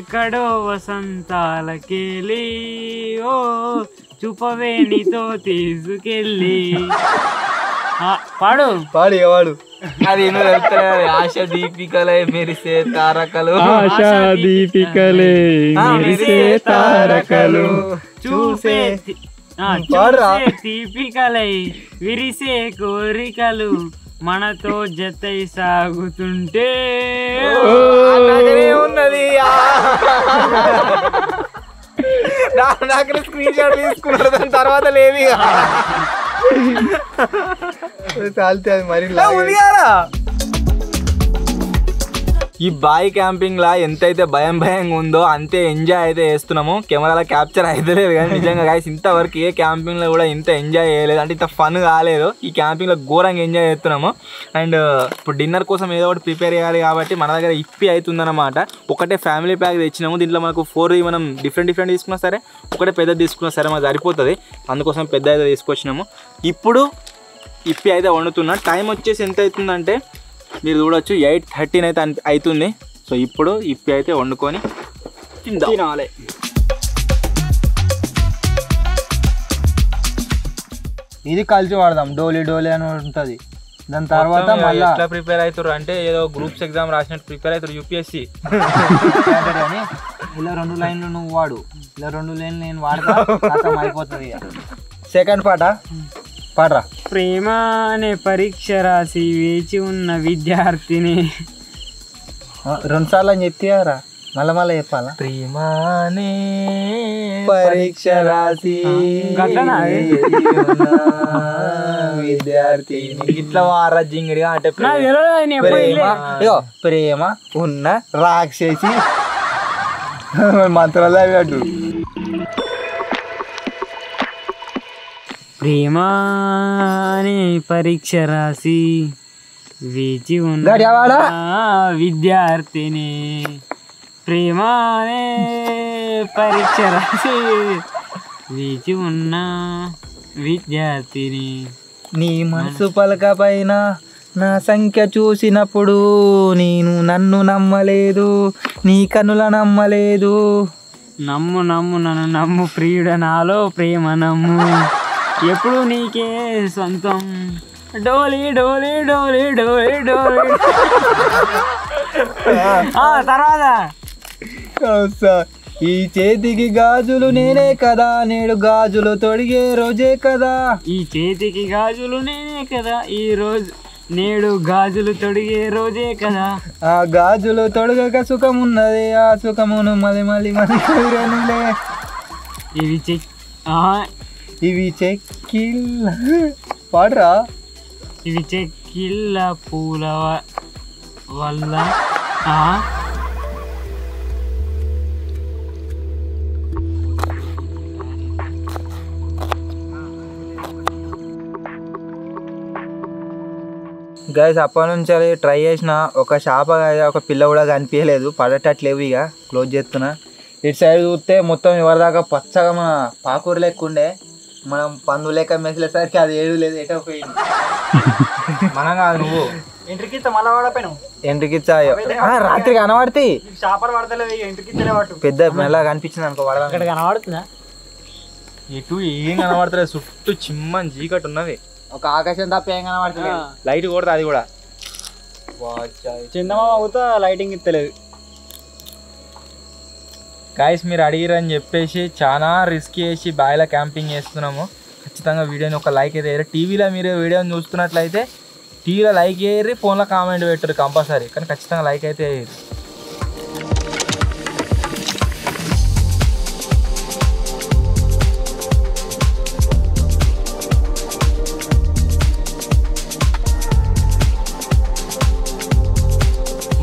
S2: ఎక్కడో వసంతాలకేలి ఓ చూపవే నీతో తీసుకెళ్ళి పాడు
S3: పాడు వాడు
S1: అది ఏమో చెప్తారు, ఆశ దీపికలే మెరిసే తారకలు,
S6: ఆశా దీపికలే మెరిసే తారకలు
S2: చూసే దీపికలై విరిసే కోరికలు మనతో జతై సాగుతుంటే
S1: ఉన్నది. నాకు స్క్రీన్ షాట్ తీసుకున్నారు, దాని తర్వాత లేదు.
S3: చాలితే అది మరి
S1: ఈ బాయ్ క్యాంపింగ్ లా ఎంతైతే భయంగా ఉందో అంతే ఎంజాయ్ అయితే చేస్తున్నాము. కెమెరాలో క్యాప్చర్ అయితే లేదు కానీ నిజంగా గాయస్ ఇంతవరకు ఏ క్యాంపింగ్ లో కూడా ఇంత ఎంజాయ్ చేయలేదు, అంటే ఇంత ఫన్ కాలేదు. ఈ క్యాంపింగ్ లో ఘోరంగా ఎంజాయ్ చేస్తున్నాము. అండ్ ఇప్పుడు డిన్నర్ కోసం ఏదో ఒకటి ప్రిపేర్ చేయాలి కాబట్టి మన దగ్గర ఇప్పి అవుతుందన్నమాట. ఒకటే ఫ్యామిలీ ప్యాక్ తెచ్చినాము, దీంట్లో మనకు 4 మనం డిఫరెంట్ తీసుకున్నా సరే, ఒకటే పెద్ద తీసుకున్నా సరే మాకు సరిపోతుంది. అందుకోసం పెద్ద అయితే తీసుకొచ్చినాము. ఇప్పుడు ఇప్పి అయితే వండుతున్నా. టైం వచ్చేసి ఎంత అవుతుందంటే మీరు చూడొచ్చు 8:13 అయితే అవుతుంది. సో ఇప్పుడు ఇప్పి అయితే వండుకొని తినాలి.
S3: ఇది కలిసి వాడదాం, డోలీ డోలీ అని ఉంటుంది. దాని తర్వాత మళ్ళీ
S1: ఎట్లా ప్రిపేర్ అవుతారు అంటే ఏదో గ్రూప్స్ ఎగ్జామ్ రాసినట్టు ప్రిపేర్ అవుతారు యూపీఎస్సీ.
S3: కానీ ఇలా 2 లైన్లు నువ్వు వాడు, ఇలా 2 లైన్లు నేను వాడతా, అయిపోతుంది. సెకండ్ పాట పాడరా.
S2: ప్రేమ అనే పరీక్ష రాసి వేచి ఉన్న విద్యార్థిని.
S3: 2 సార్లు అని చెప్తారా, మళ్ళీ చెప్పాలా?
S1: ప్రేమానే పరీక్ష రాసి విద్యార్థి ఇట్లా వారా జింగిడిగా అంటే
S3: ప్రేమ ఉన్న రాక్షసి మంత్రాలు అవి అటు.
S2: ప్రేమ అనే పరీక్ష రాసి వేచి ఉన్న విద్యార్థిని. ప్రేమ అనే పరీక్ష రాసి వేచి ఉన్న విద్యార్థిని.
S3: నీ మనసు పలక పైన నా సంఖ్య చూసినప్పుడు నేను నన్ను నమ్మలేదు, నీ కనుల నమ్మలేదు.
S2: నమ్ము నమ్ము నన్ను నమ్ము ప్రియుడ, నాలో ప్రేమ నమ్ము, ఎప్పుడు నీకే సొంతం. డోలీ డోలీ డోలీ డోలీ డోలీ. తర్వాత
S3: ఈ చేతికి గాజులు నేనే కదా, నేడు గాజులు తొడిగే రోజే కదా.
S2: ఈ చేతికి గాజులు నేనే కదా, ఈ రోజు నేడు గాజులు తొడిగే రోజే కదా.
S3: ఆ గాజులు తొడగక సుఖమున్నది, ఆ సుఖమును మళ్ళీ మళ్ళీ మళ్ళీ కుదరనులే. ఇవి చెక్కిళ్ళ పాడరా.
S2: ఇవి చెక్కిళ్ళ పూల వల్ల
S3: గైస్ అప్పటి నుంచి ట్రై చేసిన ఒక చేప ఒక పిల్ల కూడా కనిపించలేదు, పడేటట్లేవు. ఇక క్లోజ్ చేస్తున్నా. ఇటు సైడ్ చూస్తే మొత్తం ఎవరిదాకా పచ్చగా మన పాకూర లెక్క ఉండే, మనం పందు లెక్క మెసిలేసరికి అది ఏడు లేదు, ఎటో పోయింది.
S1: మనం కాదు నువ్వు
S4: ఎంట్రీకిచ్చా మళ్ళా వాడపోయినావు.
S3: ఎంట్రీకిచ్చా రాత్రి కనబడితే
S4: చేపలు పడతలేవు, ఎంట్రీకిచ్చలే వాడు
S3: పెద్ద మెల్లగా కనిపించింది అనుకో.
S2: ఇక్కడ కనబడుతుందా?
S1: ఎటు ఏం కనబడతలేదు, చుట్టూ చిమ్మని చీకటి ఉన్నది.
S3: ఒక ఆకాశం తప్ప ఏం కనబడుతుంది.
S1: లైట్ కొడతా అది కూడా
S4: చందమామ అవుతా లైటింగ్ ఇస్తలేదు.
S1: గాయస్ మీరు అడిగిరని చెప్పేసి చాలా రిస్క్ చేసి బాయిలో క్యాంపింగ్ చేస్తున్నాము. ఖచ్చితంగా వీడియోని ఒక లైక్ అయితే వేయరు. టీవీలో మీరు వీడియోని చూస్తున్నట్లయితే టీవీలో లైక్ వేయరు, ఫోన్లో కామెంట్ పెట్టరు కంపల్సరీ, కానీ ఖచ్చితంగా లైక్ అయితే వేయరు.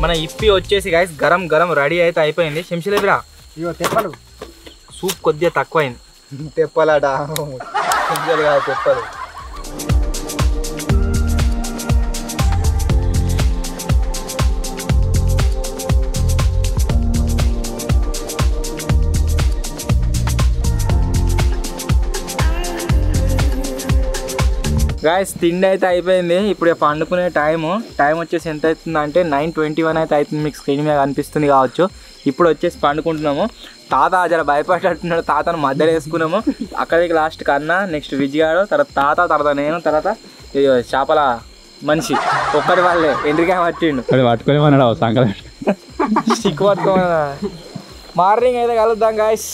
S1: మన ఇప్పి వచ్చేసి గాయస్ గరం గరం రెడీ అయితే అయిపోయింది. శంషలేదురా
S4: ఇగో తెప్పలు,
S1: సూప్ కొద్దిగా తక్కువైంది.
S3: తెప్పలాట తెప్పలు.
S1: గాయస్ తిండి అయితే అయిపోయింది. ఇప్పుడు పండుకునే టైం వచ్చేసి ఎంత అవుతుంది అంటే 9:21 అయితే అవుతుంది. మీకు స్క్రీన్ మీద కనిపిస్తుంది కావచ్చు. ఇప్పుడు వచ్చేసి పండుకుంటున్నాము. తాత జర భయపడేటట్టున్నాడు. తాతను మధ్యలో వేసుకున్నాము. అక్కడికి లాస్ట్కి అన్న, నెక్స్ట్ విజయగాడు, తర్వాత తాత, తర్వాత నేను, తర్వాత చేపల మనిషి ఒక్కడి వాళ్ళే ఎండ్రికాయ పట్టిండు.
S6: పట్టుకొని అన్నాడు సంక్రాంతి
S1: స్టిక్ పట్టుకోమన్నా. మార్నింగ్ అయితే కలుద్దాం guys.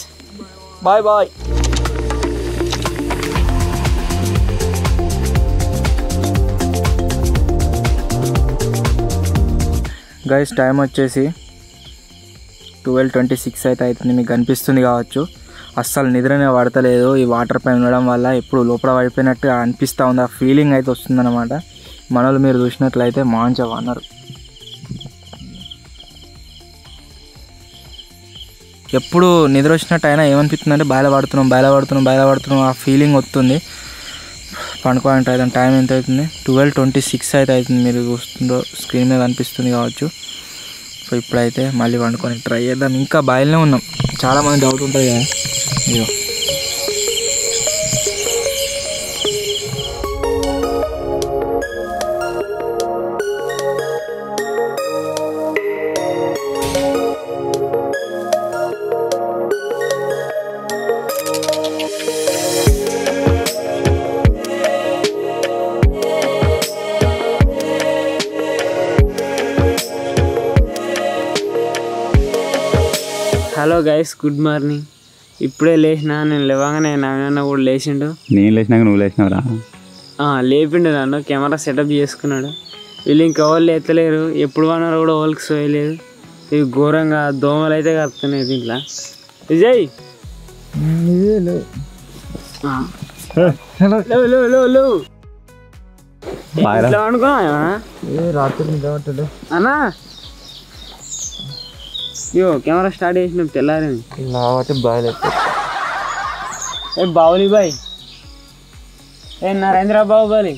S1: Bye bye. Guys time వచ్చేసి 12:26 అయితే అవుతుంది. మీకు కనిపిస్తుంది కావచ్చు. అస్సలు నిద్రనే పడతలేదు. ఈ వాటర్ పైన ఉండడం వల్ల ఎప్పుడు లోపల పడిపోయినట్టు అనిపిస్తూ ఉంది. ఆ ఫీలింగ్ అయితే వస్తుందన్నమాట. మనలు మీరు చూసినట్లయితే మంచిగా అన్నారు. ఎప్పుడు నిద్ర వచ్చినట్టు అయినా ఏమనిపిస్తుందంటే బయలుపడుతున్నాం ఆ ఫీలింగ్ వస్తుంది. పండుకోవాలంటే అయితే టైం ఎంత అవుతుంది? 12:26 అయితే అవుతుంది. మీరు చూస్తుందో స్క్రీన్ మీద కనిపిస్తుంది కావచ్చు. సో ఇప్పుడైతే మళ్ళీ వండుకొని ట్రై చేద్దాం. ఇంకా బయలునే ఉన్నాం. చాలామంది డౌట్ ఉంటుంది కదా. ఇదో
S2: హలో గైస్, గుడ్ మార్నింగ్. ఇప్పుడే లేచినా. నేను లేవగానే నవీనన్న కూడా లేచిండు.
S6: నేను లేచినాక నువ్వు లేచినావురా?
S2: లేపిండు నన్ను. కెమెరా సెటప్ చేసుకున్నాడు. వీళ్ళు ఇంకెవరు ఎత్తలేరు. ఎప్పుడు అన్నారు కూడా వాళ్ళకి సోయలేదు. ఇవి ఘోరంగా దోమలు అయితే కలుపుతున్నాయి దీంట్లో. విజయ్ ఇట్లా అనుకున్నా
S3: రాత్రి నిద్ర పట్టలేదు
S2: అన్నా. యో కెమెరా స్టార్ట్ చేసినాం తెల్లారి
S3: కాబట్టి బాగా
S2: ఏ బావులి బాయ్, ఏ నరేంద్ర బాహుబలి.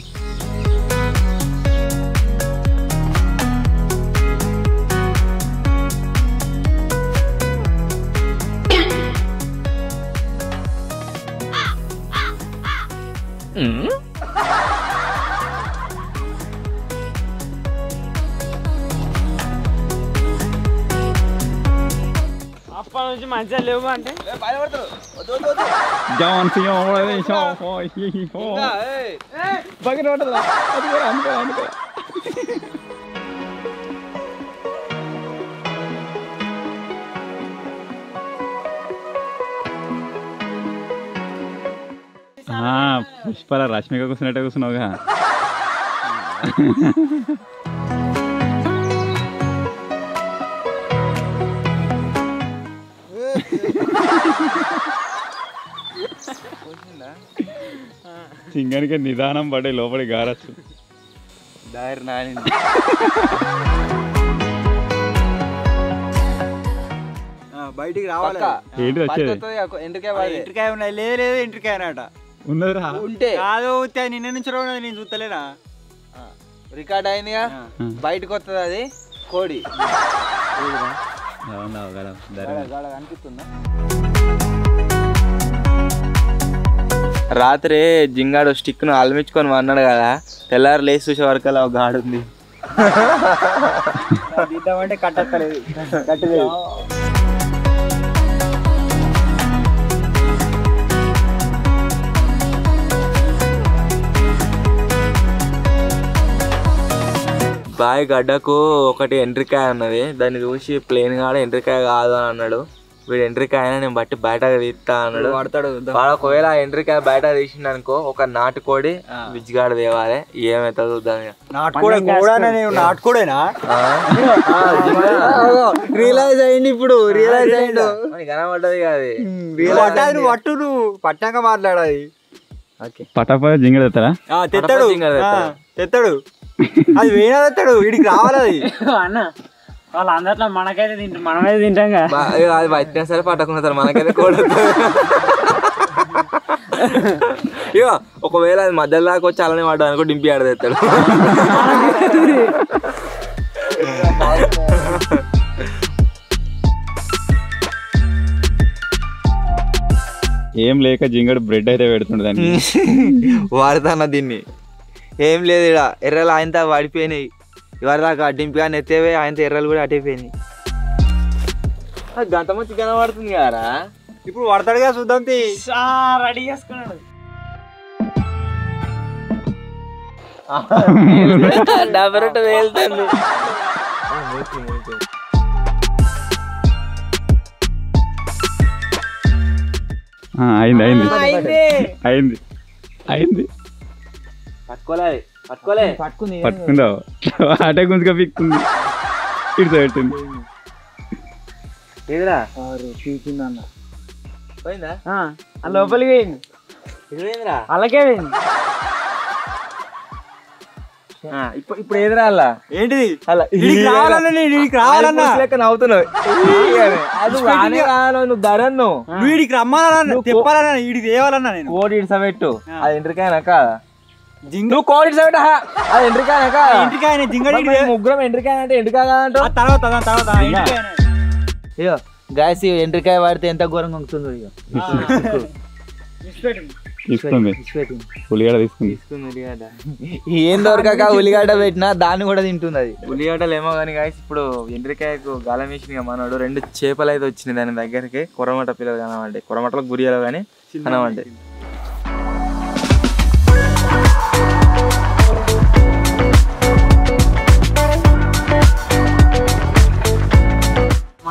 S2: అప్పటి నుంచి మంచిగా లేవు అంటే
S6: పుష్పల రష్మిక కూర్చున్నట్టే కూర్చున్నావుగా. సింగానికి నిదానం పడే లోపలి గారచ్చు.
S4: బయటికి రావాలి.
S6: ఏంటి వచ్చేది?
S4: ఎంట్రికాయ ఉన్నాయి. లేదు ఎంట్రికాయ అన్నట
S6: ఉన్నదిరా.
S3: ఉంటే
S4: కాదు నిన్న నుంచి ఉన్నది. నేను చూస్తలేనా?
S3: రికార్డ్ అయిందిగా. బయటకు వస్తుంది అది కోడి.
S4: అనిపిస్తుందా?
S1: రాత్రి జింగాడు స్టిక్ను అలమించుకొని అన్నాడు కదా. తెల్లారు లేచి చూసే వరకు అలా ఒక గాడు ఉంది.
S4: తీద్దామంటే కట్టలేదు, కట్టలేదు.
S1: బాయ్ గడ్డకు ఒకటి ఎండ్రికాయ ఉన్నది. దాన్ని చూసి ప్లేన్ గాడు ఎండ్రికాయ కాదు అని అన్నాడు. వీడు ఎండ్రికాయ నేను బట్టి బయటకు తీస్తా అన్నాడు. వాడు ఒకవేళ ఎండ్రికాయ బయట తీసిండు అనుకో, ఒక నాటుకోడి విజ్జిగాడు తేవాలి. ఏమైతుంది చూద్దాం.
S4: నాటుకోడేనా?
S3: రియలైజ్ అయ్యింది ఇప్పుడు. రియలైజ్ అయ్యిండు.
S1: కనబడ్డది కాదు.
S4: నువ్వు పట్టు, నువ్వు పట్టాక మాట్లాడాలి.
S6: పటాపా జింగడ తెస్తారా?
S4: తెత్తాడు. అది వేనా తెత్తాడు. వీడికి రావాలి అది.
S2: అన్న వాళ్ళందరిలో మనకైతే మనమైతే తింటాం కదా.
S1: అది పట్టినా సరే పట్టకున్నా సరే మనకైతే కోడి. ఇక ఒకవేళ అది మధ్యలో దాకా వచ్చి అలానే పడ్డా అనుకో, డింపి ఆడదెత్తాడు.
S6: ఏం లేక జింగడు బ్రెడ్ అయితే పెడుతుండే దాన్ని.
S1: వాడతాన్న దీన్ని.
S3: ఏం లేదు ఇక్కడ ఎర్రలు ఆయనతో పడిపోయినాయి ఇవాళ దాకా డింపిగా నెత్తేవే ఆయనతో ఎర్రలు కూడా అటైపోయినాయి
S1: గంట మంచి కనబడుతుంది కదా
S4: ఇప్పుడు పడతాడుగా చూద్దాం
S2: రెడీ చేసుకున్నాడు
S1: డబరట వెళ్తుంది
S6: అయింది అయింది అయింది అయింది
S1: పట్టుకోలే
S6: పట్టుకుందా అటే గుంజుగా పిక్కుంది ఇటు పెట్టింది
S1: ఏదిరా
S3: పీకిందన్న
S1: పోయిందా
S2: లోపలికి పోయింది
S1: ఏదిరా
S2: అలాగే పోయింది
S1: ఇప్పుడు ఏదిరా అలా
S4: ఏంటిది
S1: అలా
S4: రావాలన్నా
S1: లెక్క నవ్వుతున్నావు అది బాగానే రాను నువ్వు ధరన్ను
S4: నువ్వు వీడికి రమ్మాలన్నా చెప్పాలన్నా వీడికి తేవాలన్నా నేను
S1: కోడి ఇడిసబెట్టు అది ఎంట్రికాయన కాదా నువ్వు కోడి ఇడిసబెట్ట అది ఎంట్రికాయన కాదా
S4: ఇంటికి ఆయన జింగడి
S1: ముగ్గురం ఎంట్రికాయ అంటే ఎంట్రికాయ అంటావు
S4: తర్వాత
S3: ఇగో గాయస్ ఎండ్రికాయ వాడితే ఎంత ఘోరంగా ఉంటుందో ఇక
S6: తీసుకుంది ఉల్లిగడ్డ తీసుకుంది
S3: ఏం దొరకక ఉల్లిగడ్డ పెట్టినా దాన్ని కూడా తింటుంది అది
S1: ఉల్లిగడ్డలు ఏమో కానీ గాయస్ ఇప్పుడు ఎండ్రికాయకు గాలం వేసిన మనోడు 2 చేపలు అయితే వచ్చినాయి దాని దగ్గరికి కొరమట పిల్లలు కనవండి కొరమటలో గురియలు కానీ కనవండి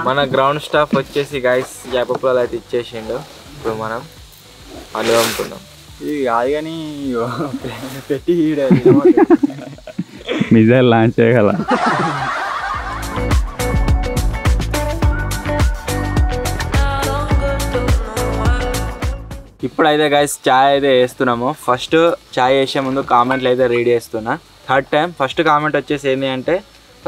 S1: మన గ్రౌండ్ స్టాఫ్ వచ్చేసి గాయస్ యాపప్పులు అయితే ఇచ్చేసిండు ఇప్పుడు మనం అల్లు అమ్ముకున్నాం
S4: ఇది కాదు కానీ పెట్టి
S6: మిజైల్ లాంచ్ చేయగల
S1: ఇప్పుడైతే గైస్ చాయ్ అయితే వేస్తున్నాము ఫస్ట్ చాయ్ వేసే ముందు కామెంట్లు అయితే రీడ్ చేస్తున్నా థర్డ్ టైం ఫస్ట్ కామెంట్ వచ్చేసి ఏంటి అంటే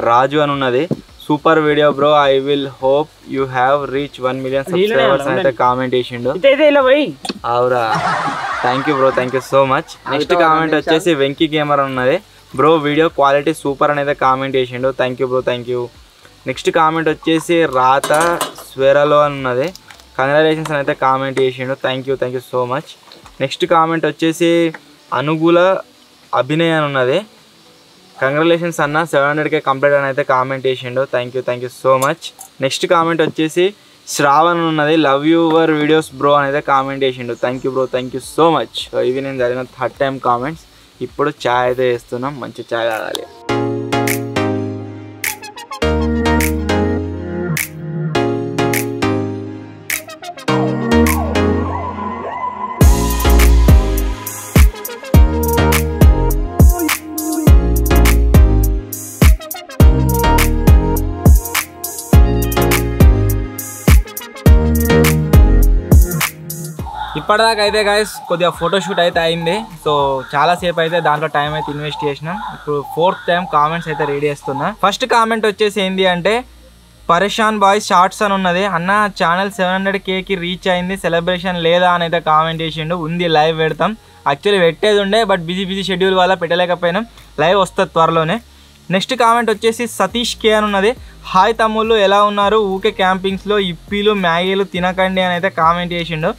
S1: రాజు అని ఉన్నది super video bro I will hope you have reach 1 million subscribers అయితే కామెంట్ చేసిండు అవురా thank you bro thank you so much next comment వచ్చేసి వెంకీ గేమర్ ఉన్నది బ్రో వీడియో క్వాలిటీ సూపర్ అనేది కామెంట్ చేసిండు thank you bro thank you next comment వచ్చేసి రాత స్వెరలో అని ఉన్నది కంగ్రాచులేషన్స్ అని అయితే కామెంట్ చేసిండు thank you so much next comment వచ్చేసి అనుగుల అభినయ్ అని ఉన్నది కంగ్రాచులేషన్స్ అన్న 700K కంప్లీట్ అని అయితే కామెంట్ చేసిండు thank you so much next comment వచ్చేసి శ్రావణ్ ఉన్నది లవ్ యువర్ వీడియోస్ బ్రో అని అయితే కామెంట్ చేసిండు థ్యాంక్ యూ సో మచ్ ఇవి నేను జరిగిన థర్డ్ టైం కామెంట్స్ ఇప్పుడు చాయ్ అయితే వేస్తున్నాం మంచి చాయ్ తాగాలి ఇప్పటిదాకా అయితే గాయస్ కొద్దిగా ఫోటోషూట్ అయితే అయింది సో చాలాసేపు అయితే దాంట్లో టైం అయితే ఇన్వెస్ట్ చేసినాం ఇప్పుడు 4th టైం కామెంట్స్ అయితే రెడీ చేస్తున్నా ఫస్ట్ కామెంట్ వచ్చేసి ఏంటి అంటే పరేషాన్ బాయ్స్ షార్ట్స్ అని ఉన్నది అన్న ఛానల్ 700Kకి రీచ్ అయింది సెలబ్రేషన్ లేదా అని అయితే కామెంట్ చేసిండు ఉంది లైవ్ పెడతాం యాక్చువల్లీ పెట్టేది ఉండే బట్ బిజీ షెడ్యూల్ వల్ల పెట్టలేకపోయినాం లైవ్ వస్తుంది త్వరలోనే నెక్స్ట్ కామెంట్ వచ్చేసి సతీష్ కే అని ఉన్నది హాయ్ తమ్ముళ్ళు ఎలా ఉన్నారు ఊకే క్యాంపింగ్స్లో ఇప్పీలు మ్యాగీలు తినకండి అని అయితే కామెంట్ చేసిండు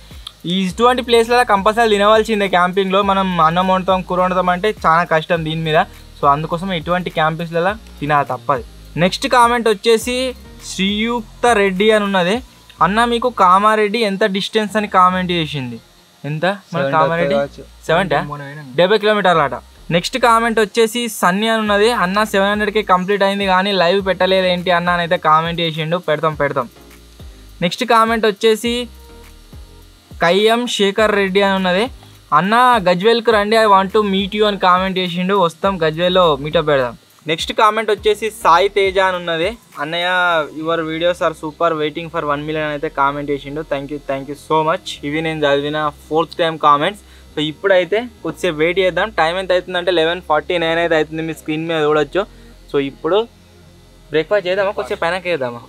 S1: ఇటువంటి ప్లేస్లలో కంపల్సరీ తినవలసిందే క్యాంపింగ్లో మనం అన్నం వండుతాం కూర వండుతాం అంటే చాలా కష్టం దీని మీద సో అందుకోసం ఇటువంటి క్యాంపింగ్స్లలో తినాలి తప్పదు నెక్స్ట్ కామెంట్ వచ్చేసి శ్రీయుక్త రెడ్డి అని ఉన్నది అన్న మీకు కామారెడ్డి ఎంత డిస్టెన్స్ అని కామెంట్ చేసింది ఎంత మన కామారెడ్డి 70 కిలోమీటర్లు అట నెక్స్ట్ కామెంట్ వచ్చేసి సన్నీ అని ఉన్నది అన్న 700K కంప్లీట్ అయింది కానీ లైవ్ పెట్టలేదు ఏంటి అన్న అని అయితే కామెంట్ చేసిండు పెడతాం నెక్స్ట్ కామెంట్ వచ్చేసి కయ్యం శేఖర్ రెడ్డి అని ఉన్నది అన్న గజ్వేల్కి రండి I want to meet you అని కామెంట్ చేసిండు వస్తాం గజ్వేల్లో మీటప్ పెడదాం నెక్స్ట్ కామెంట్ వచ్చేసి సాయి తేజ అని ఉన్నది అన్నయ్య your videos are super waiting for 1 million అయితే కామెంట్ చేసిండు థ్యాంక్ యూ సో మచ్ ఇవి నేను చదివిన 4th టైం కామెంట్స్ సో ఇప్పుడైతే కొద్దిసేపు వెయిట్ చేద్దాం టైం ఎంత అవుతుందంటే 11:49 అయితే అవుతుంది మీ స్క్రీన్ మీద చూడొచ్చు సో ఇప్పుడు బ్రేక్ఫాస్ట్ చేద్దామా కొద్దిసేపు పైన చేద్దామా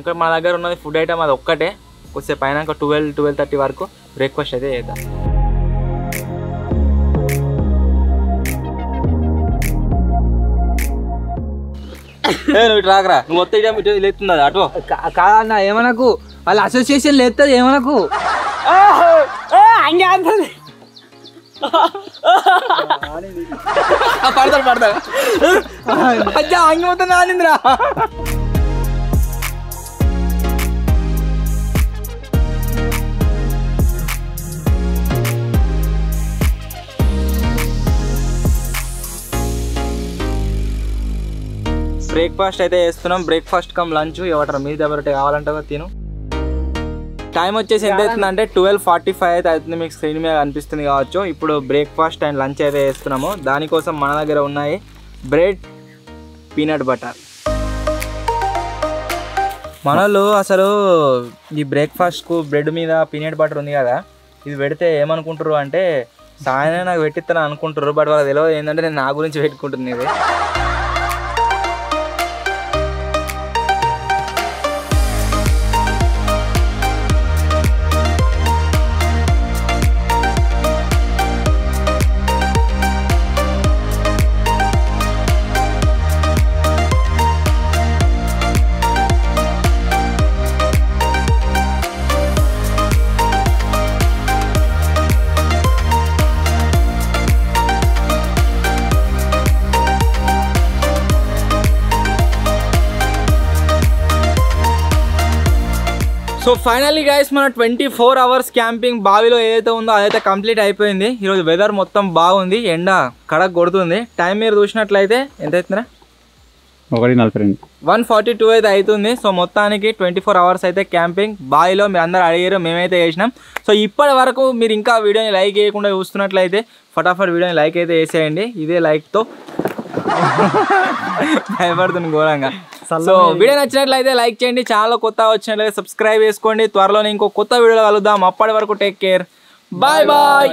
S1: ఇంకా మన దగ్గర ఉన్నది ఫుడ్ ఐటమ్ అది ఒక్కటే కొద్దిసేపు పైన 12-12:30 వరకు బ్రేక్ఫాస్ట్ అయితే చేద్దాం నువ్వు ఇటు రాకరా నువ్వు మొత్తం ఇటు లేస్తుంది అది అటు
S3: కాదన్న ఏమనకు వాళ్ళ అసోసియేషన్ లేస్తుంది ఏమనకు
S1: పడతాడు అచ్చా అంగిపోతుంది ఆనింద్రా. బ్రేక్ఫాస్ట్ అయితే చేస్తున్నాం. బ్రేక్ఫాస్ట్ కమ్ లంచ్ ఎవటర్ మీద ఎవరైతే కావాలంటే తిను. టైం వచ్చేసి ఎంత అవుతుందంటే 12:45 అయితే అవుతుంది. మీకు స్క్రీన్ మీద కనిపిస్తుంది కావచ్చు. ఇప్పుడు బ్రేక్ఫాస్ట్ అండ్ లంచ్ అయితే చేస్తున్నాము. దానికోసం మన దగ్గర ఉన్నాయి బ్రెడ్, పీనట్ బటర్. మనోళ్ళు అసలు ఈ బ్రేక్ఫాస్ట్కు బ్రెడ్ మీద పీనట్ బటర్ ఉంది కదా, ఇది పెడితే ఏమనుకుంటారు అంటే సాయనే నాకు పెట్టిస్తాను అనుకుంటారు. బట్ వాళ్ళకి తెలియదు ఏంటంటే నేను నా గురించి పెట్టుకుంటుంది ఇది. సో ఫైనల్లీ గైస్ మన 24 hours క్యాంపింగ్ బావిలో ఏదైతే ఉందో అదైతే కంప్లీట్ అయిపోయింది. ఈరోజు వెదర్ మొత్తం బాగుంది, ఎండ కడక్ కొడుతుంది. టైం మీరు చూసినట్లయితే ఎంత అవుతుందా? 1:42 అయితే అవుతుంది. సో మొత్తానికి 24 hours అయితే క్యాంపింగ్ బావిలో మీరు అందరూ అడిగారు, మేమైతే చేసినాం. సో ఇప్పటి వరకు మీరు ఇంకా వీడియోని లైక్ చేయకుండా చూస్తున్నట్లయితే ఫటాఫట్ వీడియోని లైక్ అయితే వేసేయండి. ఇదే లైక్తో భయపడుతుంది ఘోరంగా. సో వీడియో నచ్చినట్లయితే లైక్ చేయండి, ఛానల్ కొత్త వచ్చినట్లయితే సబ్స్క్రైబ్ చేసుకోండి. త్వరలోనే ఇంకో కొత్త వీడియోలో కలుద్దాం. అప్పటి వరకు టేక్ కేర్, బాయ్ బాయ్.